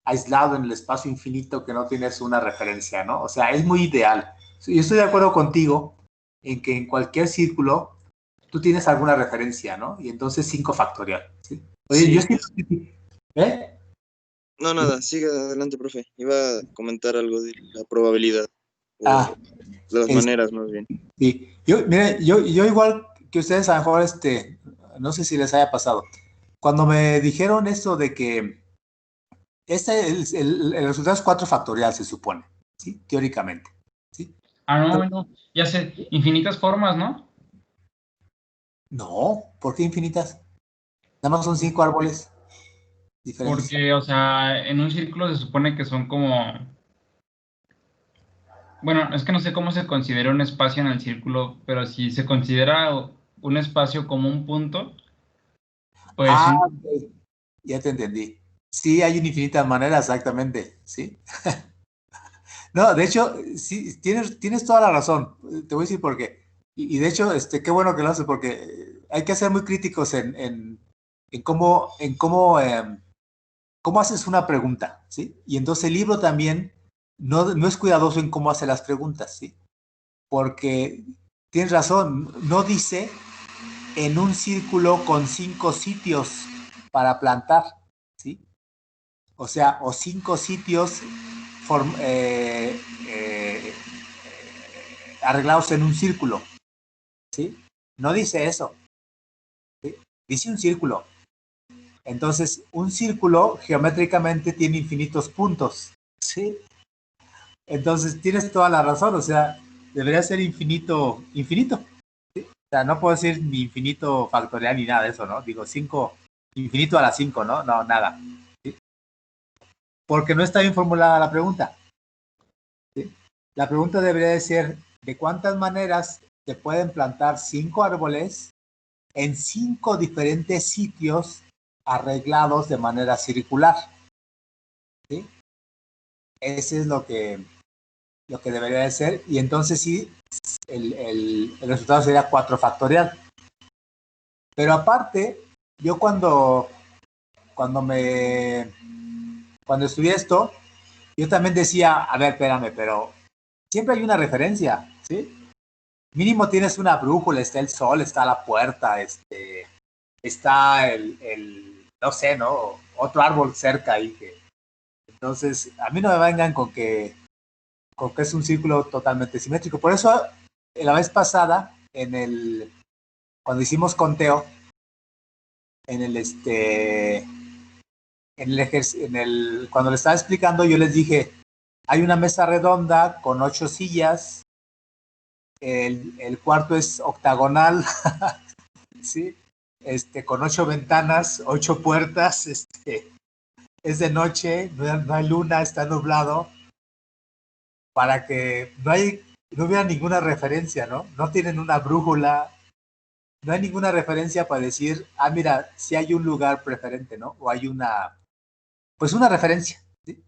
aislado en el espacio infinito, que no tienes una referencia, ¿no? O sea, es muy ideal. Yo estoy de acuerdo contigo en que en cualquier círculo tú tienes alguna referencia, ¿no? Y entonces 5 factorial, ¿sí? Oye, Sí. yo sí. ¿Eh? No, nada, sigue adelante, profe. Iba a comentar algo de la probabilidad. De las maneras, más bien. Sí. Mire, yo igual que ustedes, a lo mejor, no sé si les haya pasado. Cuando me dijeron esto de que el resultado es 4 factorial, se supone, ¿sí? Teóricamente, ¿sí? No, bueno, ya sé, infinitas formas, ¿no? No, ¿por qué infinitas? Nada más son 5 árboles diferentes. Porque, o sea, en un círculo se supone que son como... Bueno, es que no sé cómo se considera un espacio en el círculo, pero si se considera un espacio como un punto, pues Ok. Ya te entendí. Sí, hay una infinita manera, exactamente, ¿sí? No, de hecho, sí, tienes toda la razón. Te voy a decir por qué. Y de hecho, qué bueno que lo haces, porque hay que ser muy críticos en cómo haces una pregunta, ¿sí? Y entonces el libro también no es cuidadoso en cómo hace las preguntas, ¿sí? Porque tienes razón, no dice en un círculo con 5 sitios para plantar, ¿sí? O sea, o 5 sitios arreglados en un círculo, ¿sí? No dice eso, ¿sí? Dice un círculo. Entonces, un círculo geométricamente tiene infinitos puntos, ¿sí? Entonces, tienes toda la razón, o sea, debería ser infinito, infinito. ¿Sí? O sea, no puedo decir ni infinito factorial ni nada de eso, ¿no? Digo, 5, infinito a la 5, ¿no? No, nada. ¿Sí? Porque no está bien formulada la pregunta. ¿Sí? La pregunta debería de ser, ¿de cuántas maneras se pueden plantar 5 árboles en 5 diferentes sitios arreglados de manera circular? ¿Sí? Ese es lo que debería de ser. Y entonces sí, el resultado sería 4 factorial. Pero aparte, yo cuando estudié esto, yo también decía, a ver, espérame, pero siempre hay una referencia, ¿sí? Mínimo tienes una brújula, está el sol, está la puerta, está no sé, ¿no? Otro árbol cerca ahí. Entonces, a mí no me vengan con que es un círculo totalmente simétrico. Por eso, la vez pasada, cuando hicimos conteo, cuando le estaba explicando, yo les dije, hay una mesa redonda con 8 sillas, el cuarto es octagonal, ¿sí? Con 8 ventanas, 8 puertas, es de noche, no hay luna, está nublado, para que no hubiera ninguna referencia, ¿no? No tienen una brújula, no hay ninguna referencia para decir, mira, si hay un lugar preferente, ¿no? O hay una referencia, ¿sí?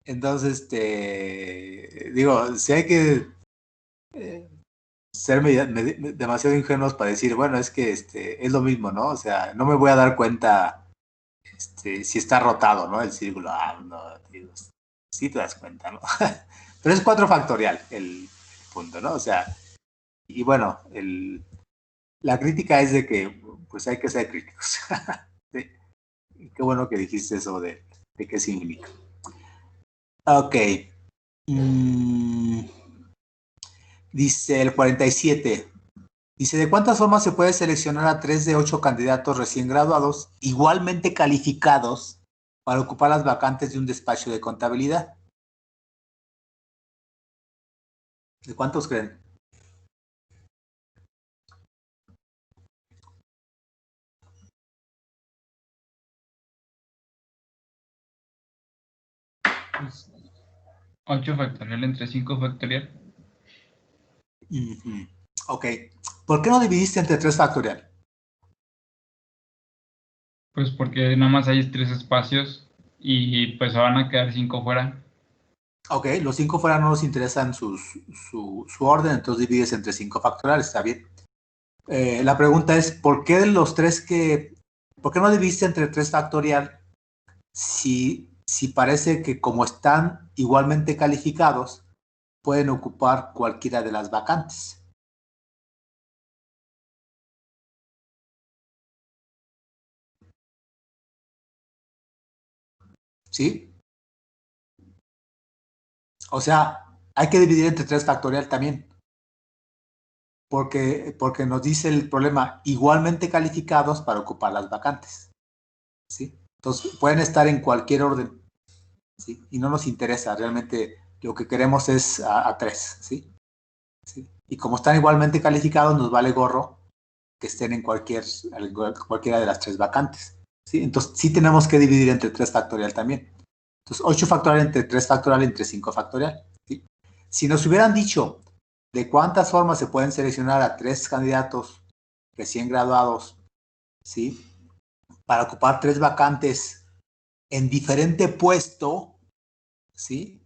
Entonces, digo, si hay que ser demasiado ingenuos para decir, bueno, es que es lo mismo, ¿no? O sea, no me voy a dar cuenta si está rotado, ¿no? El círculo, no, digo, sí te das cuenta, ¿no? Pero es 4 factorial el punto, ¿no? O sea, y bueno, la crítica es de que, pues hay que ser críticos. ¿Sí? Qué bueno que dijiste eso de qué significa. Ok. Dice el 47. Dice, ¿de cuántas formas se puede seleccionar a 3 de 8 candidatos recién graduados igualmente calificados para ocupar las vacantes de un despacho de contabilidad? ¿De cuántos creen? Pues, 8 factorial entre 5 factorial. Ok. ¿Por qué no dividiste entre 3 factorial? Pues porque nada más hay 3 espacios y pues se van a quedar 5 fuera. Ok, los 5 fuera no nos interesan su orden, entonces divides entre 5 factoriales, está bien. La pregunta es, ¿por qué no dividiste entre 3 factorial si parece que como están igualmente calificados, pueden ocupar cualquiera de las vacantes? ¿Sí? O sea, hay que dividir entre 3 factorial también. Porque nos dice el problema, igualmente calificados para ocupar las vacantes. ¿Sí? Entonces, pueden estar en cualquier orden. ¿Sí? Y no nos interesa, realmente lo que queremos es a 3. ¿Sí? ¿Sí? Y como están igualmente calificados, nos vale gorro que estén en cualquiera de las 3 vacantes. ¿Sí? Entonces, sí tenemos que dividir entre 3 factorial también. Entonces, 8 factorial entre 3 factorial entre 5 factorial. ¿Sí? Si nos hubieran dicho de cuántas formas se pueden seleccionar a 3 candidatos recién graduados, ¿sí? Para ocupar 3 vacantes en diferente puesto, ¿sí?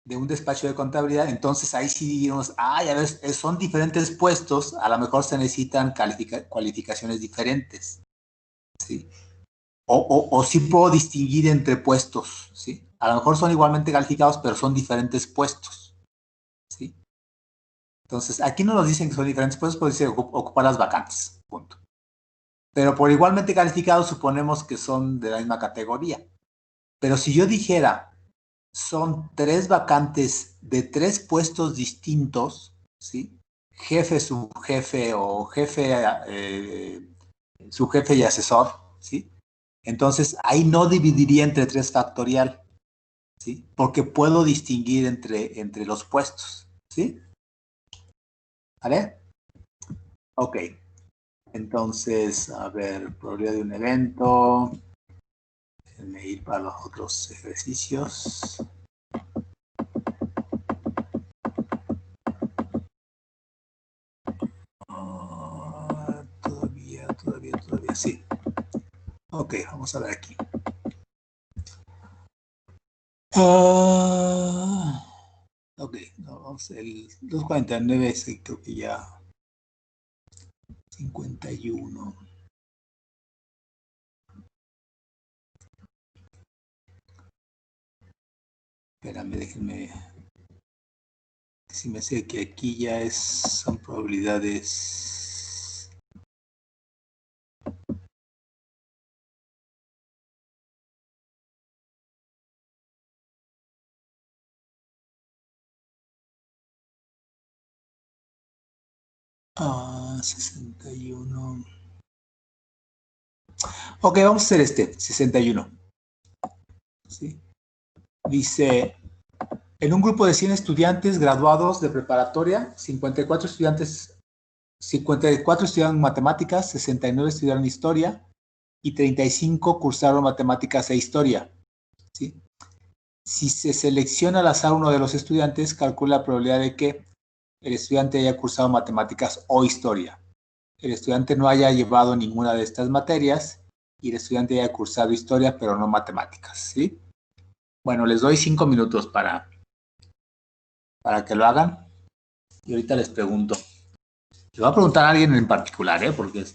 De un despacho de contabilidad, entonces ahí sí diríamos, ya ves, son diferentes puestos, a lo mejor se necesitan cualificaciones diferentes, ¿sí? O sí puedo distinguir entre puestos, ¿sí? A lo mejor son igualmente calificados, pero son diferentes puestos, ¿sí? Entonces, aquí no nos dicen que son diferentes puestos, pues dice ocupar las vacantes, punto. Pero por igualmente calificados suponemos que son de la misma categoría. Pero si yo dijera, son 3 vacantes de 3 puestos distintos, ¿sí? Jefe, subjefe o jefe, subjefe y asesor, ¿sí? Entonces, ahí no dividiría entre 3 factorial, ¿sí? Porque puedo distinguir entre los puestos, ¿sí? ¿Vale? Ok. Entonces, a ver, probabilidad de un evento. Déjenme ir para los otros ejercicios. Todavía, sí. Ok, vamos a ver aquí. Ok, Vamos, el 249 es creo que ya 51. Espérame, déjenme. Si me sé que aquí ya son probabilidades. Ah, 61. Ok, vamos a hacer 61. ¿Sí? Dice, en un grupo de 100 estudiantes graduados de preparatoria, 54 estudiaron matemáticas, 69 estudiaron historia y 35 cursaron matemáticas e historia. ¿Sí? Si se selecciona al azar uno de los estudiantes, calcula la probabilidad de que el estudiante haya cursado matemáticas o historia. El estudiante no haya llevado ninguna de estas materias y el estudiante haya cursado historia, pero no matemáticas, ¿sí? Bueno, les doy 5 minutos para que lo hagan y ahorita les pregunto. Les voy a preguntar a alguien en particular, porque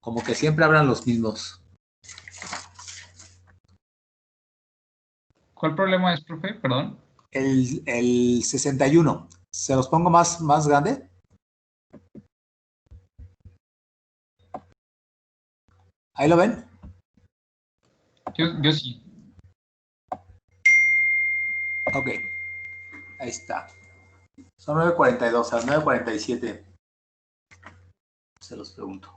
como que siempre hablan los mismos. ¿Cuál problema es, profe? Perdón. El 61. ¿Se los pongo más grande? ¿Ahí lo ven? Yo sí. Ok. Ahí está. Son 9:42, a las 9:47. Se los pregunto.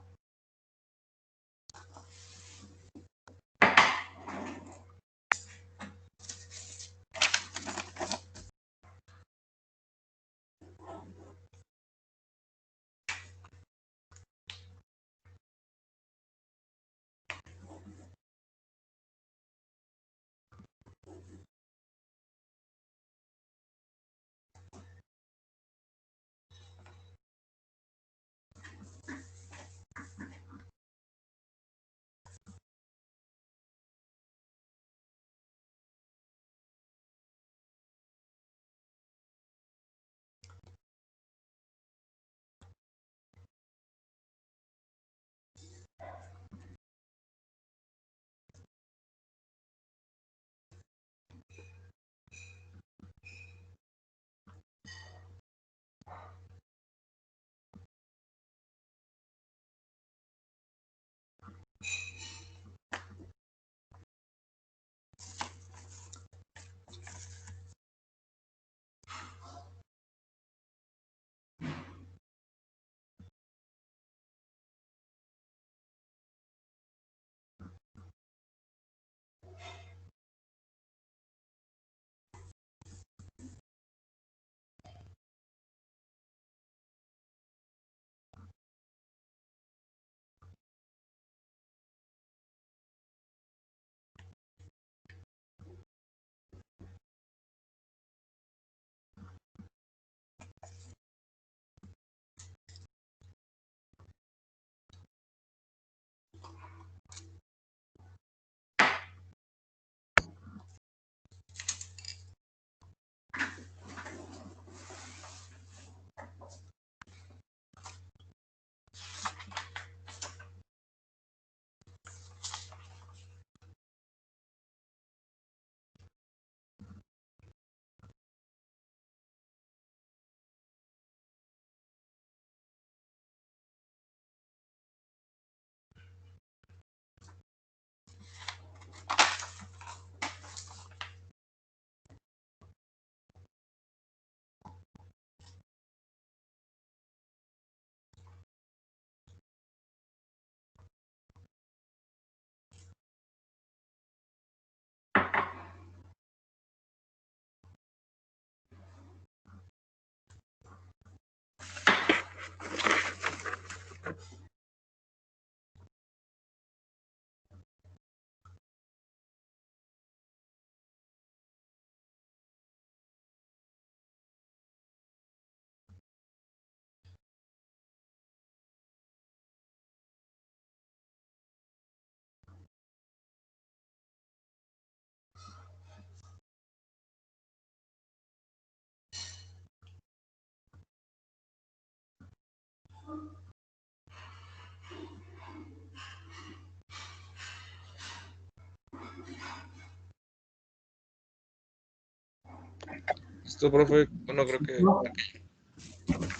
Esto, profe, no creo que...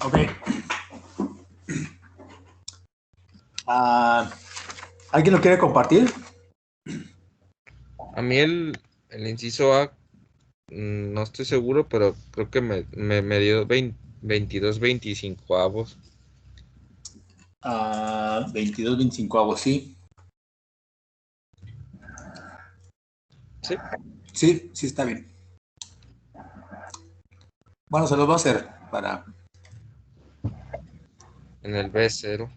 Ok. ¿Alguien lo quiere compartir? A mí el inciso A, no estoy seguro, pero creo que me dio 22 25avos. 22, 25avos, sí. Sí. Sí, está bien. Bueno, se los voy a hacer para... En el B0.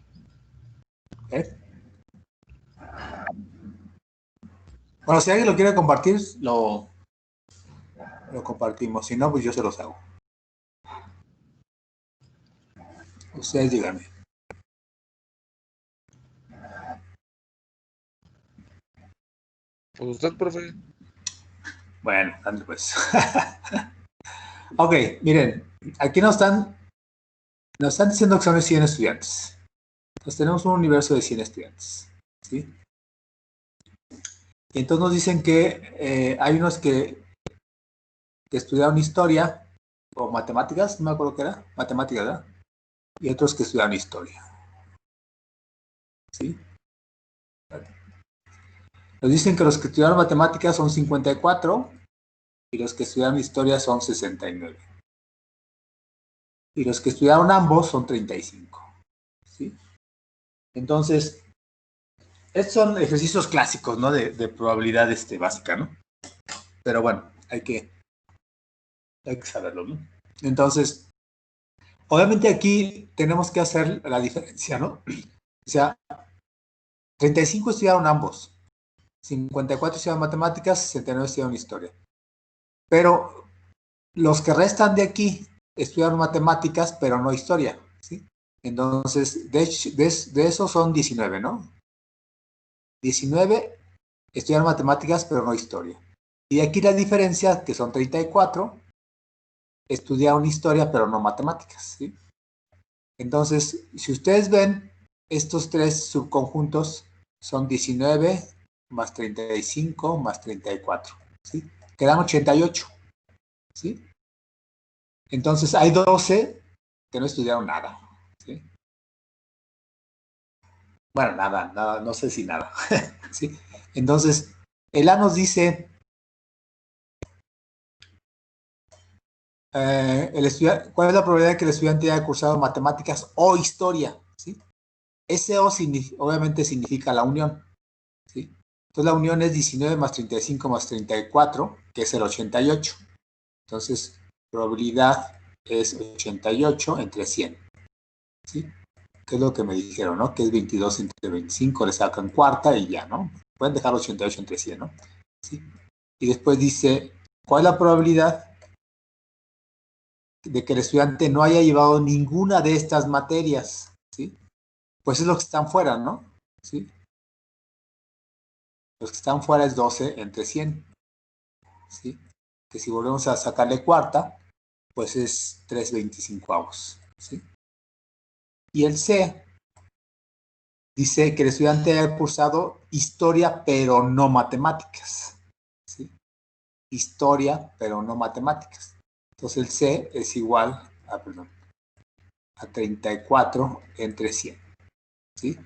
Bueno, si alguien lo quiere compartir, lo compartimos. Si no, pues yo se los hago. Ustedes díganme. Pues usted, profe. Bueno, ande pues. Ok, miren, aquí nos están diciendo que son 100 estudiantes. Entonces tenemos un universo de 100 estudiantes. ¿Sí? Y entonces nos dicen que hay unos que estudiaron historia o matemáticas, no me acuerdo qué era, matemáticas, ¿verdad? Y otros que estudiaron historia. ¿Sí? Nos dicen que los que estudiaron matemáticas son 54 y los que estudiaron historia son 69. Y los que estudiaron ambos son 35. ¿Sí? Entonces, estos son ejercicios clásicos, ¿no? De probabilidad básica, ¿no? Pero bueno, hay que saberlo, ¿no? Entonces, obviamente aquí tenemos que hacer la diferencia, ¿no? O sea, 35 estudiaron ambos. 54 estudiaron matemáticas, 69 estudiaron historia. Pero los que restan de aquí estudiaron matemáticas, pero no historia, ¿sí? Entonces, de esos son 19, ¿no? 19 estudiaron matemáticas, pero no historia. Y aquí la diferencia, que son 34, estudiaron historia, pero no matemáticas, ¿sí? Entonces, si ustedes ven, estos tres subconjuntos son 19 más 35 más 34, ¿sí? Quedan 88, ¿sí? Entonces, hay 12 que no estudiaron nada, ¿sí? Bueno, nada, no sé si nada, ¿sí? Entonces, el A nos dice, ¿cuál es la probabilidad de que el estudiante haya cursado matemáticas o historia? ¿Sí? Ese O obviamente significa la unión, ¿sí? Entonces, la unión es 19 más 35 más 34, que es el 88. Entonces, probabilidad es 88 entre 100, ¿sí? Que es lo que me dijeron, ¿no? Que es 22 entre 25, le sacan cuarta y ya, ¿no? Pueden dejar 88 entre 100, ¿no? ¿Sí? Y después dice, ¿cuál es la probabilidad de que el estudiante no haya llevado ninguna de estas materias? ¿Sí? Pues es los que están fuera, ¿no? ¿Sí? Los que están fuera es 12 entre 100, ¿sí? Que si volvemos a sacarle cuarta, pues es 3/25, ¿sí? Y el C dice que el estudiante haya cursado historia, pero no matemáticas, ¿sí? Historia, pero no matemáticas. Entonces el C es igual a 34 entre 100, ¿sí?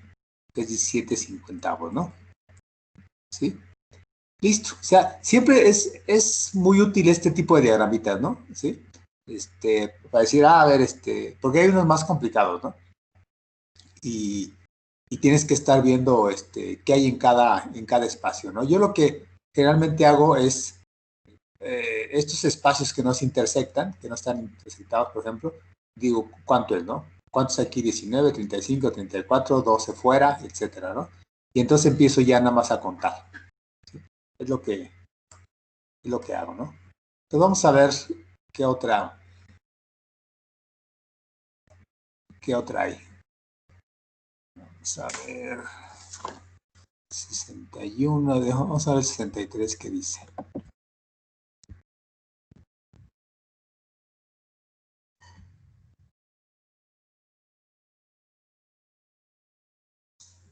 Que es 17/50, ¿no? ¿Sí? Listo. O sea, siempre es muy útil este tipo de diagramitas, ¿no? ¿Sí? Para decir, a ver, porque hay unos más complicados, ¿no? Y tienes que estar viendo qué hay en cada espacio, ¿no? Yo lo que generalmente hago es estos espacios que no se intersectan, que no están intersectados, por ejemplo, digo, ¿cuánto es, no? ¿Cuántos aquí? 19, 35, 34, 12 fuera, etcétera, ¿no? Y entonces empiezo ya nada más a contar, ¿sí? Es lo que hago, ¿no? Entonces vamos a ver qué otra hay. Vamos a ver 61, vamos a ver 63 qué dice.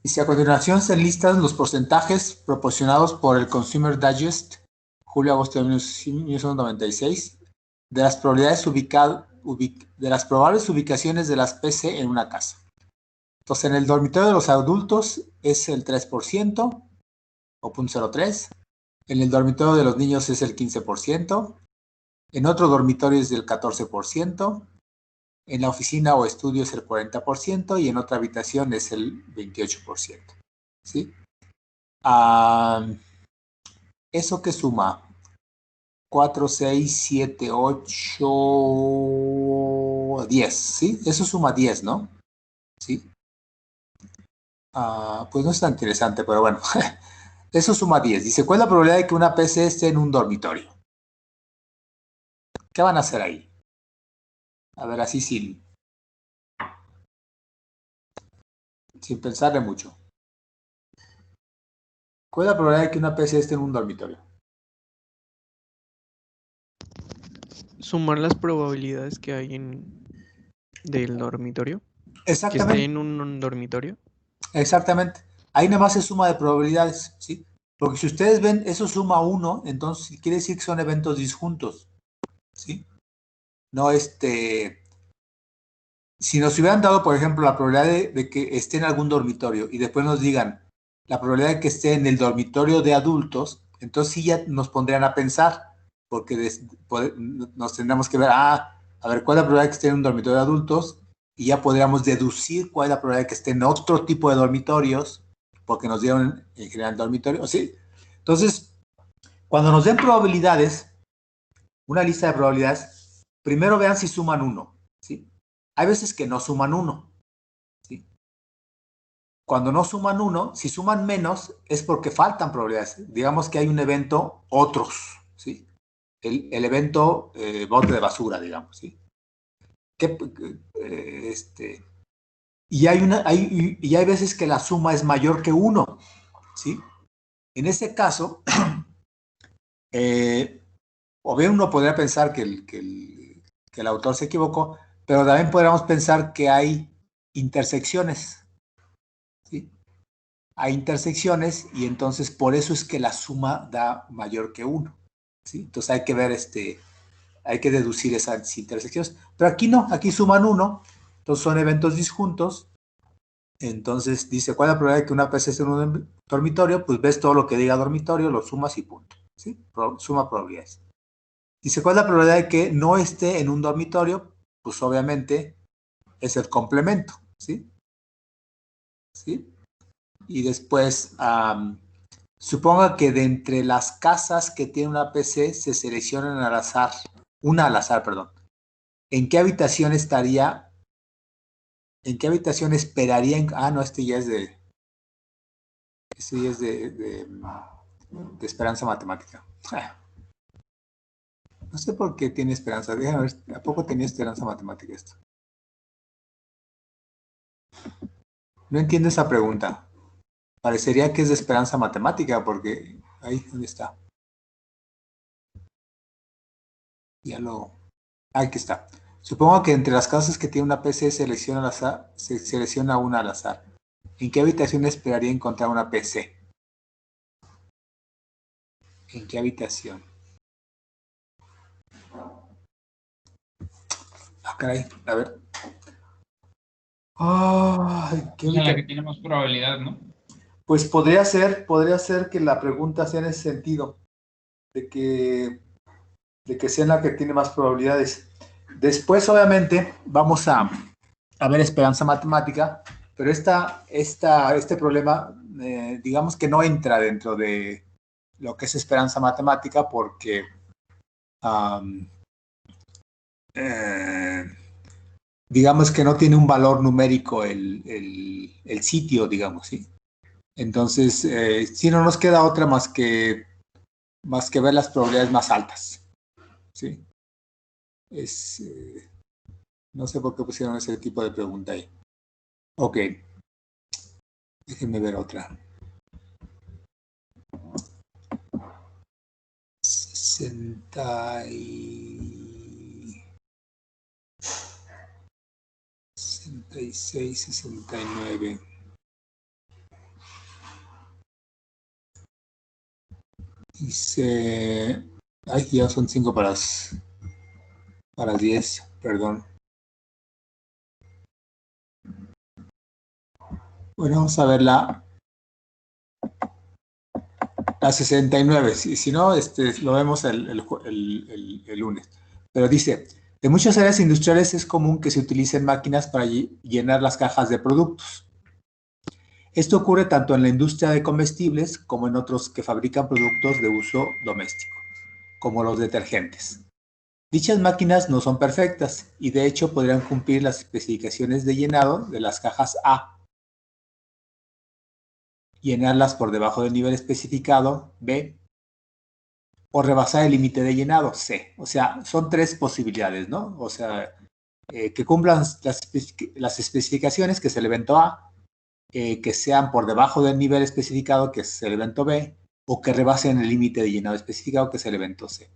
Dice, a continuación se listan los porcentajes proporcionados por el Consumer Digest, julio-agosto de 1996, de las probabilidades de las probables ubicaciones de las PC en una casa. Entonces, en el dormitorio de los adultos es el 3% o 0.03. En el dormitorio de los niños es el 15%. En otro dormitorio es del 14%. En la oficina o estudio es el 40% y en otra habitación es el 28%. ¿Sí? ¿Eso qué suma? 4, 6, 7, 8, 10, ¿sí? Eso suma 10, ¿no? ¿Sí? Pues no es tan interesante, pero bueno. Eso suma 10. Dice, ¿cuál es la probabilidad de que una PC esté en un dormitorio? ¿Qué van a hacer ahí? A ver, así sin pensarle mucho. ¿Cuál es la probabilidad de que una PC esté en un dormitorio? Sumar las probabilidades que hay del dormitorio. Exactamente. Que esté en un dormitorio. Exactamente. Ahí nada más se suma de probabilidades, ¿sí? Porque si ustedes ven, eso suma 1, entonces quiere decir que son eventos disjuntos, ¿sí? No, si nos hubieran dado, por ejemplo, la probabilidad de que esté en algún dormitorio y después nos digan la probabilidad de que esté en el dormitorio de adultos, entonces sí ya nos pondrían a pensar, porque nos tendríamos que ver, a ver, ¿cuál es la probabilidad de que esté en un dormitorio de adultos? Y ya podríamos deducir cuál es la probabilidad de que esté en otro tipo de dormitorios, porque nos dieron en general dormitorio, ¿sí? Entonces, cuando nos den probabilidades, una lista de probabilidades, primero vean si suman 1, ¿sí? Hay veces que no suman 1, ¿sí? Cuando no suman 1, si suman menos, es porque faltan probabilidades. Digamos que hay un evento otros, ¿sí? El evento bote de basura, digamos, ¿sí? Y hay veces que la suma es mayor que 1, ¿sí? En ese caso, o bien uno podría pensar que el autor se equivocó, pero también podríamos pensar que hay intersecciones, ¿sí? Hay intersecciones y entonces por eso es que la suma da mayor que 1, ¿sí? Entonces hay que ver, hay que deducir esas intersecciones. Pero aquí no, aquí suman 1, entonces son eventos disjuntos. Entonces dice, ¿cuál es la probabilidad de que una PC esté en un dormitorio? Pues ves todo lo que diga dormitorio, lo sumas y punto, ¿sí? Suma probabilidades. Dice, ¿cuál es la probabilidad de que no esté en un dormitorio? Pues obviamente es el complemento, ¿sí? ¿Sí? Y después, suponga que de entre las casas que tiene una PC se seleccionan al azar, una al azar, perdón. ¿En qué habitación estaría? ¿En qué habitación esperaría? No, este ya es de esperanza matemática. No sé por qué tiene esperanza. Déjame ver, ¿a poco tenía esperanza matemática esto? No entiendo esa pregunta. Parecería que es de esperanza matemática, porque ahí, ¿dónde está? Aquí está. Supongo que entre las casas que tiene una PC se selecciona una al azar. ¿En qué habitación esperaría encontrar una PC? ¿En qué habitación? Caray, a ver. Es en la que tiene más probabilidad, ¿no? Pues podría ser que la pregunta sea en ese sentido, de que sea la que tiene más probabilidades. Después, obviamente, vamos a ver esperanza matemática, pero este problema, digamos que no entra dentro de lo que es esperanza matemática porque digamos que no tiene un valor numérico el sitio, digamos, ¿sí? Entonces, sí, no nos queda otra más que ver las probabilidades más altas, ¿sí? No sé por qué pusieron ese tipo de pregunta ahí. Ok. Déjenme ver otra. 66, 69. Dice... Ay, ya son 5 para las Para 10, perdón. Bueno, vamos a ver la 69. Si no, lo vemos el lunes. Pero dice, en muchas áreas industriales es común que se utilicen máquinas para llenar las cajas de productos. Esto ocurre tanto en la industria de comestibles como en otros que fabrican productos de uso doméstico, como los detergentes. Dichas máquinas no son perfectas y de hecho podrían cumplir las especificaciones de llenado de las cajas A. Llenarlas por debajo del nivel especificado, B, o rebasar el límite de llenado, C. O sea, son tres posibilidades, ¿no? O sea, que cumplan las especificaciones, que es el evento A, que sean por debajo del nivel especificado, que es el evento B, o que rebasen el límite de llenado especificado, que es el evento C.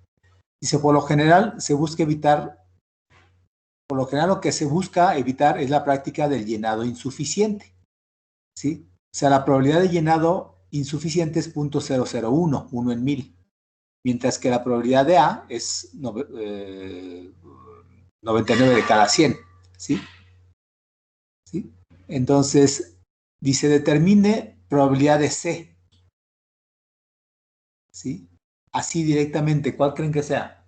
Dice, por lo general, lo que se busca evitar es la práctica del llenado insuficiente, ¿sí? O sea, la probabilidad de llenado insuficiente es 0.001, 1 en 1000, mientras que la probabilidad de A es 99 de cada 100, ¿sí? ¿Sí? Entonces, dice, determine probabilidad de C, ¿sí? Así directamente, ¿cuál creen que sea?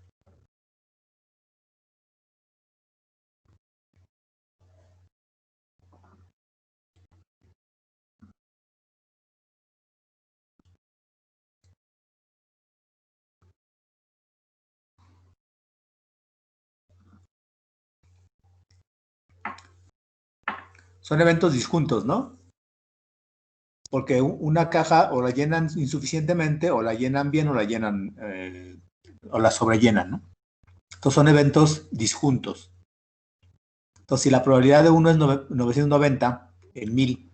Son eventos disjuntos, ¿no? Porque una caja o la llenan insuficientemente, o la llenan bien, o la llenan, o la sobrellenan, ¿no? Estos son eventos disjuntos. Entonces, si la probabilidad de uno es 990 en 1000,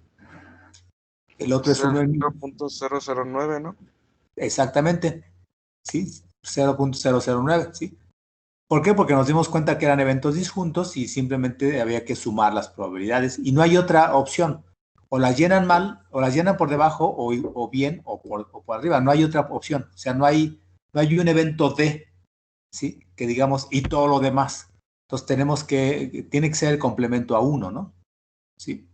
el otro es 1 en 0.009, ¿no? Exactamente, ¿sí? 0.009, ¿sí? ¿Por qué? Porque nos dimos cuenta que eran eventos disjuntos y simplemente había que sumar las probabilidades. Y no hay otra opción. O las llenan mal, o las llenan por debajo, o bien, o por arriba. No hay otra opción. O sea, no hay un evento D, ¿sí? Que digamos, y todo lo demás. Entonces tiene que ser el complemento a 1, ¿no? ¿Sí?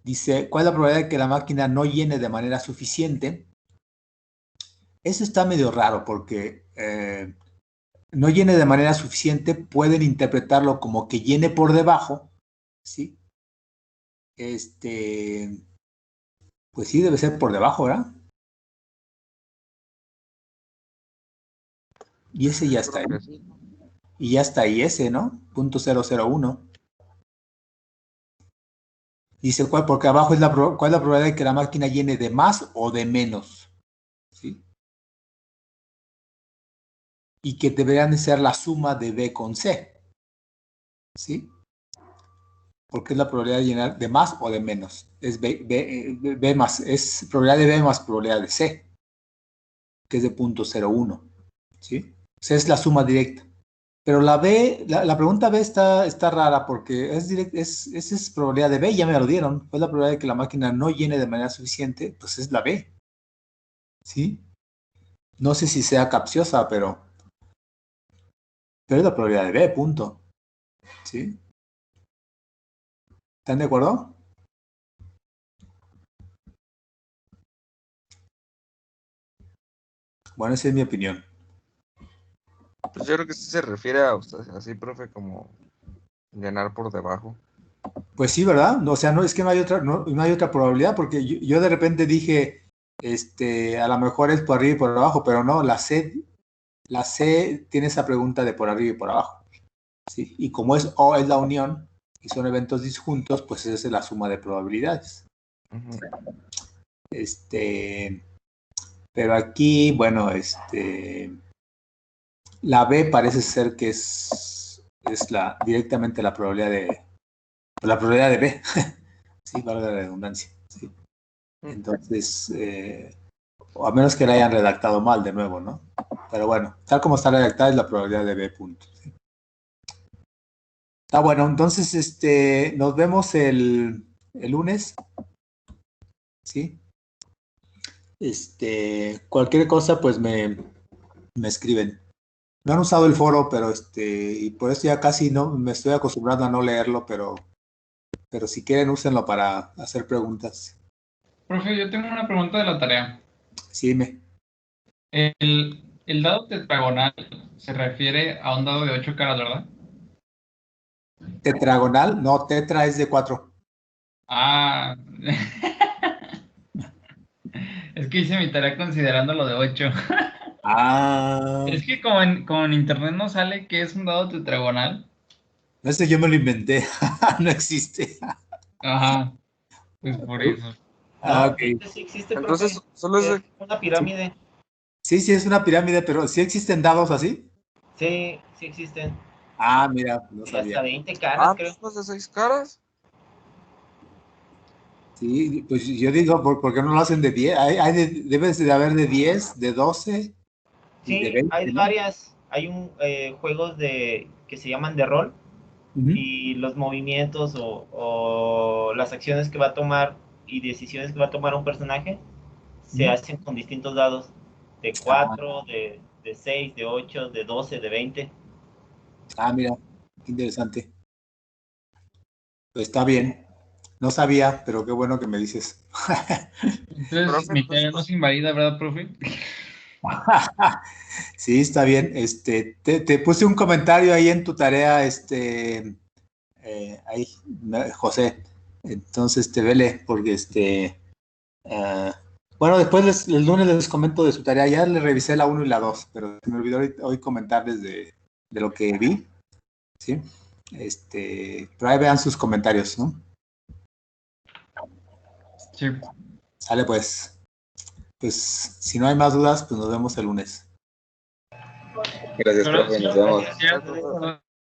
Dice, ¿cuál es la probabilidad de que la máquina no llene de manera suficiente? Eso está medio raro porque no llene de manera suficiente, pueden interpretarlo como que llene por debajo, ¿sí? Pues sí, debe ser por debajo, ¿verdad? Y ese ya está ahí. Y ya está ahí ese, ¿no? 0.001. Dice, porque abajo es ¿cuál es la probabilidad de que la máquina llene de más o de menos? ¿Sí? Y que deberían ser la suma de B con C. ¿Sí? Porque es la probabilidad de llenar de más o de menos. Es B más, es probabilidad de B más probabilidad de C, que es de 0.01. ¿Sí? O sea, es la suma directa. Pero la B, la pregunta B está rara porque esa es probabilidad de B, ya me lo dieron. ¿Cuál es la probabilidad de que la máquina no llene de manera suficiente? Pues es la B. ¿Sí? No sé si sea capciosa, pero es la probabilidad de B, punto. ¿Sí? ¿Están de acuerdo? Bueno, esa es mi opinión. Pues yo creo que sí se refiere a usted, así, profe, como llenar por debajo. Pues sí, ¿verdad? O sea, no es que no hay otra probabilidad, porque yo de repente dije, a lo mejor es por arriba y por abajo, pero no, la C tiene esa pregunta de por arriba y por abajo. ¿Sí? Y como es O es la unión y son eventos disjuntos, pues esa es la suma de probabilidades. Pero aquí, bueno, la B parece ser que es directamente la probabilidad de B. Sí, valga la redundancia. ¿Sí? Entonces, o a menos que la hayan redactado mal de nuevo, ¿no? Pero bueno, tal como está redactada es la probabilidad de B punto. ¿Sí? Está bueno, entonces nos vemos el lunes. ¿Sí? Cualquier cosa, pues me escriben. no han usado el foro, pero y por eso ya casi no me estoy acostumbrando a no leerlo, pero si quieren úsenlo para hacer preguntas. Profe, yo tengo una pregunta de la tarea. Sí, dime. El dado tetragonal se refiere a un dado de 8 caras, ¿verdad? ¿Tetragonal? No, tetra es de 4. Ah, es que hice mi tarea considerando lo de 8. Ah. Es que como en internet no sale que es un dado tetragonal. No sé, yo me lo inventé. No existe. Ajá, pues por eso. Ah, ok. Sí existe, profe. Entonces, solo es Es una pirámide. Sí, es una pirámide, pero ¿sí existen dados así? Sí, sí existen. Ah, mira, no Y hasta sabía. 20 caras, creo. ¿Los de 6 caras? Sí, pues yo digo, ¿por qué no lo hacen de 10? Debes de haber de 10, de 12 y de Sí, 20, hay ¿no? varias. Hay juegos que se llaman de rol. Ujú. Y los movimientos o las acciones que va a tomar y decisiones que va a tomar un personaje se hacen con distintos dados. De 4, de 6, de 8, de 12, de 20. Ah, mira, qué interesante. Pues está bien. No sabía, pero qué bueno que me dices. Entonces, Profe, mi tarea no se invalida, ¿verdad, profe? Sí, está bien. Te puse un comentario ahí en tu tarea, ahí, José. Entonces, vele, porque bueno, después el lunes les comento de su tarea. Ya le revisé la 1 y la 2, pero me olvidó hoy comentarles de lo que vi. ¿Sí? Pero ahí vean sus comentarios, ¿no? Sí. Sale pues. Pues si no hay más dudas, pues nos vemos el lunes. Gracias, profe. Nos vemos. Gracias.